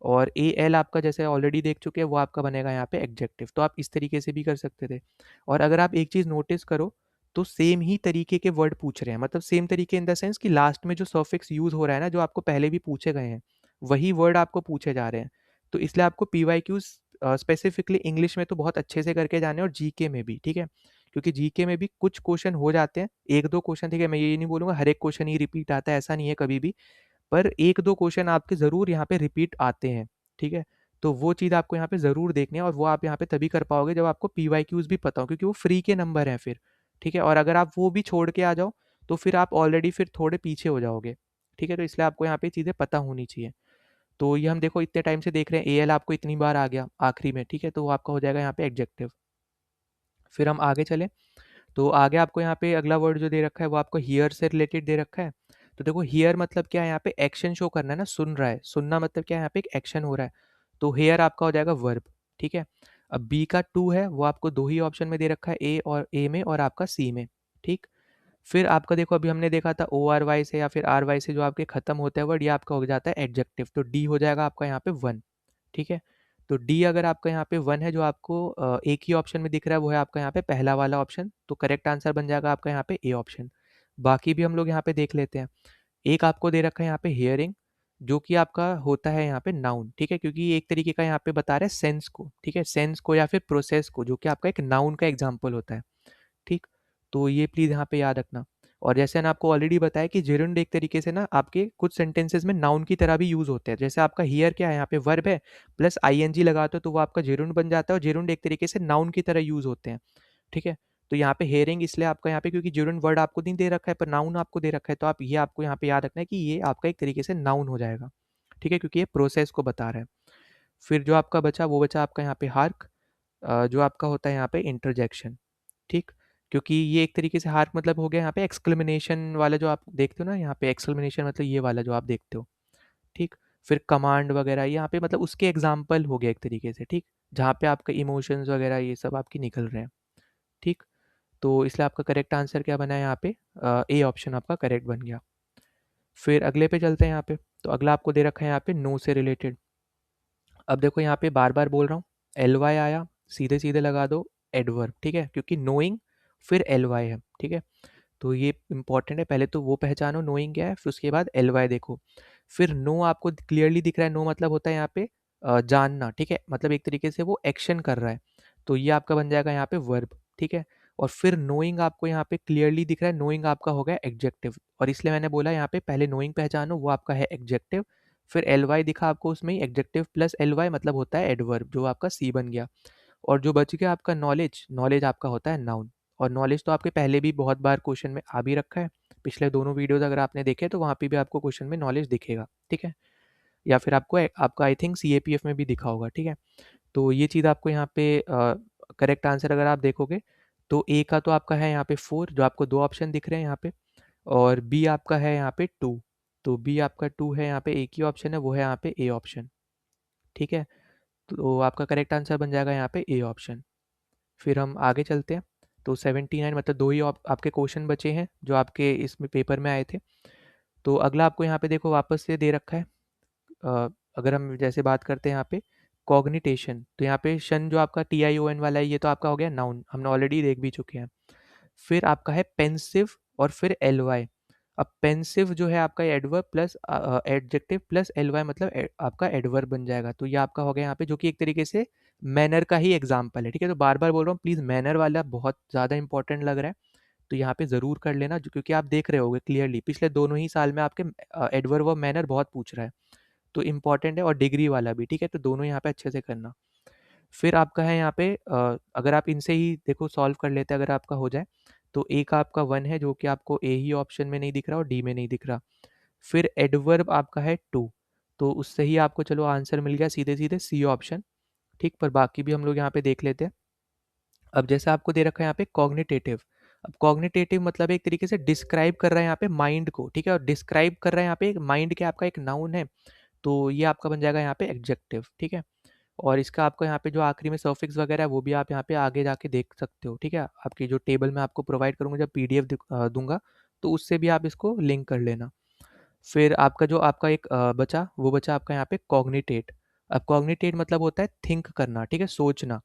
और ए एल आपका जैसे ऑलरेडी देख चुके हैं वो आपका बनेगा यहाँ पे एडजेक्टिव। तो आप इस तरीके से भी कर सकते थे। और अगर आप एक चीज़ नोटिस करो तो सेम ही तरीके के वर्ड पूछ रहे हैं, मतलब सेम तरीके इन द सेंस कि लास्ट में जो सफिक्स यूज़ हो रहा है ना, जो आपको पहले भी पूछे गए हैं वही वर्ड आपको पूछे जा रहे हैं। तो इसलिए आपको P Y Qs specifically English में तो बहुत अच्छे से करके जाने, और जीके में भी, ठीक है। क्योंकि जीके में भी कुछ क्वेश्चन हो जाते हैं, एक दो क्वेश्चन, ठीक है, मैं ये नहीं बोलूँगा हर एक क्वेश्चन ही रिपीट आता है, ऐसा नहीं है कभी भी, पर एक दो क्वेश्चन आपके ज़रूर यहाँ पे रिपीट आते हैं, ठीक है। तो वो चीज़ आपको यहाँ पे ज़रूर देखनी है, और वो आप यहाँ पे तभी कर पाओगे जब आपको पी वाई क्यूज़ भी पता हो, क्योंकि वो फ्री के नंबर हैं फिर, ठीक है। और अगर आप वो भी छोड़ के आ जाओ तो फिर आप ऑलरेडी फिर थोड़े पीछे हो जाओगे, ठीक है। तो इसलिए आपको यहाँ पे चीज़ें पता होनी चाहिए। तो ये हम देखो इतने टाइम से देख रहे हैं, ए एल आपको इतनी बार आ गया आखिरी में, ठीक है, तो वो आपका हो जाएगा यहाँ पे एडजेक्टिव। फिर हम आगे चले तो आगे आपको यहाँ पे अगला वर्ड जो दे रखा है वो आपको हियर से रिलेटेड दे रखा है। तो देखो हियर मतलब क्या है, यहाँ पे एक्शन शो करना है ना, सुन रहा है, सुनना मतलब क्या है, यहाँ पे एक एक्शन हो रहा है। तो हेयर आपका हो जाएगा वर्ब, ठीक है। अब बी का टू है, वो आपको दो ही ऑप्शन में दे रखा है, ए और ए में और आपका सी में, ठीक। फिर आपका देखो अभी हमने देखा था ओ आर वाई से या फिर आर वाई से जो आपके खत्म होता है वर्ड, ये आपका हो जाता है एडजेक्टिव। तो डी हो जाएगा आपका यहाँ पे वन, ठीक है। तो डी अगर आपका यहाँ पे वन है, जो आपको एक ही ऑप्शन में दिख रहा है, वो है आपका यहाँ पे पहला वाला ऑप्शन, तो करेक्ट आंसर बन जाएगा आपका यहाँ पे ए ऑप्शन। बाकी भी हम लोग यहाँ पे देख लेते हैं। एक आपको दे रखा है यहाँ पे हियरिंग, जो कि आपका होता है यहाँ पे नाउन, ठीक है, क्योंकि ये एक तरीके का यहाँ पे बता रहा है सेंस को, ठीक है, सेंस को या फिर प्रोसेस को, जो कि आपका एक नाउन का एग्जाम्पल होता है, ठीक। तो ये प्लीज़ यहाँ पे याद रखना। और जैसे मैंने आपको ऑलरेडी बताया कि जेरुंड एक तरीके से ना आपके कुछ सेंटेंसेस में नाउन की तरह भी यूज़ होते हैं। जैसे आपका हियर क्या है, यहाँ पे वर्ब है प्लस आईएनजी लगाते हो तो वो आपका जेरुंड बन जाता है, और जेरुंड एक तरीके से नाउन की तरह यूज़ होते हैं, ठीक है। तो यहाँ पे हेयरिंग इसलिए आपका यहाँ पे, क्योंकि जेरुंड वर्ड आपको नहीं दे रखा है पर नाउन आपको दे रखा है, तो आप ये आपको यहाँ पे याद रखना है कि ये आपका एक तरीके से नाउन हो जाएगा, ठीक है, क्योंकि ये प्रोसेस को बता रहा है। फिर जो आपका बचा वो बचा आपका यहाँ पे हार्क, जो आपका होता है यहाँ पे इंटरजेक्शन, ठीक। क्योंकि ये एक तरीके से हार्क मतलब हो गया यहाँ पे एक्सक्लेमेनेशन वाला, जो आप देखते हो ना यहाँ पे एक्सक्लेमेनेशन मतलब ये वाला जो आप देखते हो, ठीक। फिर कमांड वगैरह यहाँ पे मतलब उसके एग्जाम्पल हो गया एक तरीके से, ठीक, जहाँ पे आपका इमोशंस वगैरह ये सब आपकी निकल रहे हैं, ठीक। तो इसलिए आपका करेक्ट आंसर क्या बना है यहाँ पे, ए ऑप्शन आपका करेक्ट बन गया। फिर अगले पे चलते हैं यहाँ पे। तो अगला आपको दे रखा है यहाँ पे नो से रिलेटेड। अब देखो यहाँ पे बार बार बोल रहा हूँ, एल वाई आया, सीधे सीधे लगा दो एडवर्ब, ठीक है, क्योंकि नोइंग फिर एल वाई है, ठीक है। तो ये इंपॉर्टेंट है, पहले तो वो पहचानो नोइंग क्या है, फिर उसके बाद एल वाई देखो। फिर नो आपको क्लियरली दिख रहा है, नो मतलब होता है यहाँ पे जानना, ठीक है, मतलब एक तरीके से वो एक्शन कर रहा है, तो ये आपका बन जाएगा यहाँ पे वर्ब, ठीक है। और फिर नोइंग आपको यहाँ पे क्लियरली दिख रहा है, नोइंग आपका हो गया एडजेक्टिव, और इसलिए मैंने बोला यहाँ पे पहले नोइंग पहचानो, वो आपका है एडजेक्टिव। फिर एल वाई दिखा आपको उसमें ही, एडजेक्टिव प्लस एल वाई मतलब होता है एडवर्ब, जो आपका सी बन गया। और जो बच गया आपका नॉलेज, नॉलेज आपका होता है नाउन। और नॉलेज तो आपके पहले भी बहुत बार क्वेश्चन में आ भी रखा है, पिछले दोनों वीडियोस अगर आपने देखे तो वहाँ पे भी आपको क्वेश्चन में नॉलेज दिखेगा, ठीक है। या फिर आपको आपका आई थिंक सीएपीएफ में भी दिखा होगा, ठीक है। तो ये चीज़ आपको यहाँ पे करेक्ट आंसर अगर आप देखोगे तो ए का तो आपका है यहाँ पे फोर, जो आपको दो ऑप्शन दिख रहे हैं यहाँ पे, और बी आपका है यहाँ पे टू। तो बी आपका टू है, यहाँ पे एक ही ऑप्शन है, वो है यहाँ पे ए ऑप्शन, ठीक है। तो आपका करेक्ट आंसर बन जाएगा यहाँ पे ए ऑप्शन। फिर हम आगे चलते हैं। तो 79 मतलब दो ही आपके क्वेश्चन बचे हैं जो आपके इसमें पेपर में आए थे। तो अगला आपको यहाँ पे देखो वापस से दे रखा है। अगर हम जैसे बात करते हैं यहाँ पे कॉग्निटेशन, तो यहाँ पे शन जो आपका TION वाला है, ये तो आपका हो गया नाउन, हमने ऑलरेडी देख भी चुके हैं। फिर आपका है पेंसिव और फिर एल वाई। अब पेंसिव जो है आपका adverb plus adjective plus L Y मतलब आपका एडवर्ब बन जाएगा। तो ये आपका हो गया यहाँ पे, जो कि एक तरीके से मैनर का ही एग्जाम्पल है, ठीक है। तो बार बार बोल रहा हूँ प्लीज़, मैनर वाला बहुत ज़्यादा इंपॉर्टेंट लग रहा है, तो यहाँ पे ज़रूर कर लेना, क्योंकि आप देख रहे होगे क्लियरली पिछले दोनों ही साल में आपके एडवर्ब और मैनर बहुत पूछ रहा है, तो इंपॉर्टेंट है, और डिग्री वाला भी, ठीक है। तो दोनों यहाँ पे अच्छे से करना। फिर आपका है यहाँ पे अगर आप इनसे ही देखो सॉल्व कर लेते हैं, अगर आपका हो जाए तो ए का आपका वन है, जो कि आपको ए ही ऑप्शन में नहीं दिख रहा और डी में नहीं दिख रहा। फिर एडवर्ब आपका है टू, तो उससे ही आपको चलो आंसर मिल गया सीधे सीधे सी ऑप्शन, ठीक। पर बाकी भी हम लोग यहाँ पे देख लेते हैं। अब जैसे आपको दे रखा है यहाँ पे कॉग्निटेटिव। अब कॉग्निटेटिव मतलब एक तरीके से डिस्क्राइब कर रहा है यहाँ पे माइंड को, ठीक है, और डिस्क्राइब कर रहा है यहाँ पे माइंड के आपका एक नाउन है, तो ये आपका बन जाएगा यहाँ पे एडजेक्टिव, ठीक है। और इसका आपको यहाँ पे जो आखिरी में सफिक्स वगैरह है वो भी आप यहाँ पे आगे जाके देख सकते हो, ठीक है। आपकी जो टेबल में आपको प्रोवाइड करूँगा जब पीडीएफ दूंगा, तो उससे भी आप इसको लिंक कर लेना। फिर आपका जो आपका एक बचा वो बचा आपका यहाँ पे कॉग्निटेट। अब कॉग्निटेट मतलब होता है थिंक करना, ठीक है, सोचना।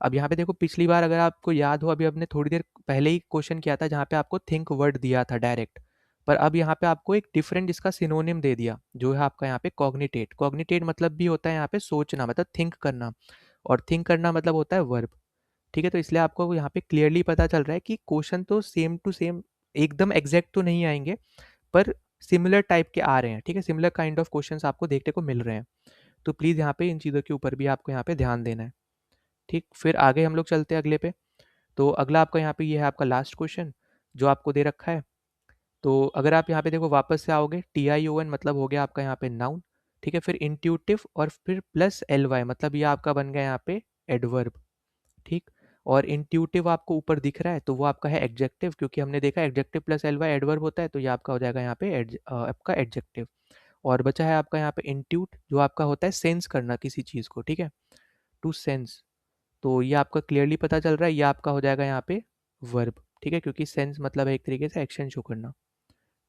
अब यहाँ पे देखो पिछली बार अगर आपको याद हो, अभी हमने थोड़ी देर पहले ही क्वेश्चन किया था जहाँ पे आपको थिंक वर्ड दिया था डायरेक्ट, पर अब यहाँ पे आपको एक डिफरेंट इसका सिनोनिम दे दिया जो है आपका यहाँ पे कॉग्निटेट। कॉग्निटेट मतलब भी होता है यहाँ पे सोचना, मतलब थिंक करना, और थिंक करना मतलब होता है वर्ब। ठीक है, तो इसलिए आपको यहाँ पे क्लियरली पता चल रहा है कि क्वेश्चन तो सेम टू सेम एकदम एग्जैक्ट तो नहीं आएंगे, पर सिमिलर टाइप के आ रहे हैं, ठीक है, सिमिलर काइंड ऑफ क्वेश्चंस आपको देखने को मिल रहे हैं। तो प्लीज़ यहाँ पे इन चीज़ों के ऊपर भी आपको यहाँ पे ध्यान देना है। ठीक, फिर आगे हम लोग चलते हैं अगले पे। तो अगला आपका यहाँ पे ये है आपका लास्ट क्वेश्चन जो आपको दे रखा है। तो अगर आप यहाँ पे देखो वापस से आओगे, TION मतलब हो गया आपका यहाँ पे नाउन, ठीक है, फिर इंट्यूटिव और फिर प्लस LY मतलब ये आपका बन गया यहाँ पे एडवर्ब। ठीक, और इंट्यूटिव आपको ऊपर दिख रहा है तो वो आपका है एडजेक्टिव, क्योंकि हमने देखा एडजेक्टिव प्लस LY एडवर्ब होता है, तो ये आपका हो जाएगा यहाँ पे आपका एडजेक्टिव। और बचा है आपका यहाँ पे इंट्यूट जो आपका होता है सेंस करना किसी चीज़ को, ठीक है, टू सेंस। तो ये आपका क्लियरली पता चल रहा है, ये आपका हो जाएगा यहाँ पे वर्ब, ठीक है, क्योंकि सेंस मतलब है एक तरीके से एक्शन शो करना।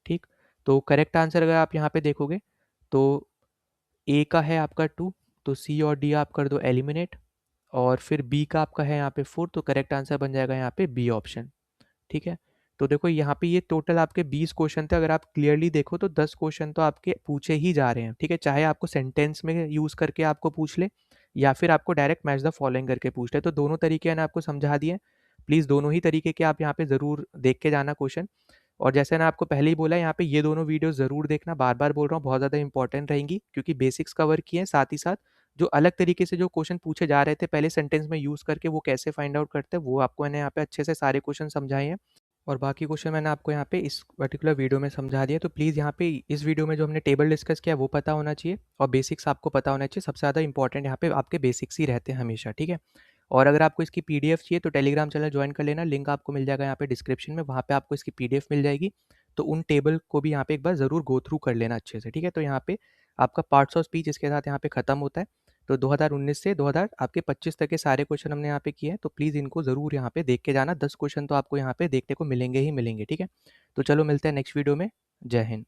ठीक, तो करेक्ट आंसर अगर आप यहाँ पे देखोगे तो ए का है आपका 2, तो सी और डी आप कर दो एलिमिनेट, और फिर बी का आपका है यहाँ पे 4, तो करेक्ट आंसर बन जाएगा यहाँ पे बी ऑप्शन। ठीक है, तो देखो यहाँ पे ये टोटल आपके 20 क्वेश्चन थे, अगर आप क्लियरली देखो तो 10 क्वेश्चन तो आपके पूछे ही जा रहे हैं, ठीक है, चाहे आपको सेंटेंस में यूज़ करके आपको पूछ ले या फिर आपको डायरेक्ट मैच द फॉलोइंग करके पूछ ले, तो दोनों तरीके मैंने आपको समझा दिए। प्लीज़ दोनों ही तरीके के आप यहाँ पे ज़रूर देख के जाना क्वेश्चन। और जैसे मैंने आपको पहले ही बोला, यहाँ पे ये दोनों वीडियो ज़रूर देखना, बार बार बोल रहा हूँ, बहुत ज़्यादा इंपॉर्टेंट रहेंगी, क्योंकि बेसिक्स कवर किए हैं, साथ ही साथ जो अलग तरीके से जो क्वेश्चन पूछे जा रहे थे पहले सेंटेंस में यूज़ करके वो कैसे फाइंड आउट करते हैं, वो आपको मैंने यहाँ पे अच्छे से सारे क्वेश्चन समझाए हैं। और बाकी क्वेश्चन मैंने आपको यहाँ पे इस पर्टिकुलर वीडियो में समझा दिया। तो प्लीज़ यहाँ पे इस वीडियो में जो हमने टेबल डिस्कस किया वो पता होना चाहिए, और बेसिक्स आपको पता होना चाहिए। सबसे ज़्यादा इंपॉर्टेंट यहाँ पे आपके बेसिक्स ही रहते हैं हमेशा, ठीक है। और अगर आपको इसकी PDF चाहिए तो टेलीग्राम चैनल ज्वाइन कर लेना, लिंक आपको मिल जाएगा यहाँ पे डिस्क्रिप्शन में, वहाँ पे आपको इसकी PDF मिल जाएगी। तो उन टेबल को भी यहाँ पे एक बार ज़रूर गो थ्रू कर लेना अच्छे से, ठीक है। तो यहाँ पे आपका पार्ट्स ऑफ स्पीच इसके साथ यहाँ पे ख़त्म होता है। तो 2019 से 2000 आपके 25 तक के सारे क्वेश्चन हमने यहाँ पे किए हैं, तो प्लीज़ इनको ज़रूर यहाँ पे देख के जाना। 10 क्वेश्चन तो आपको यहाँ पे देखने को मिलेंगे ही मिलेंगे, ठीक है। तो चलो मिलते हैं नेक्स्ट वीडियो में। जय हिंद।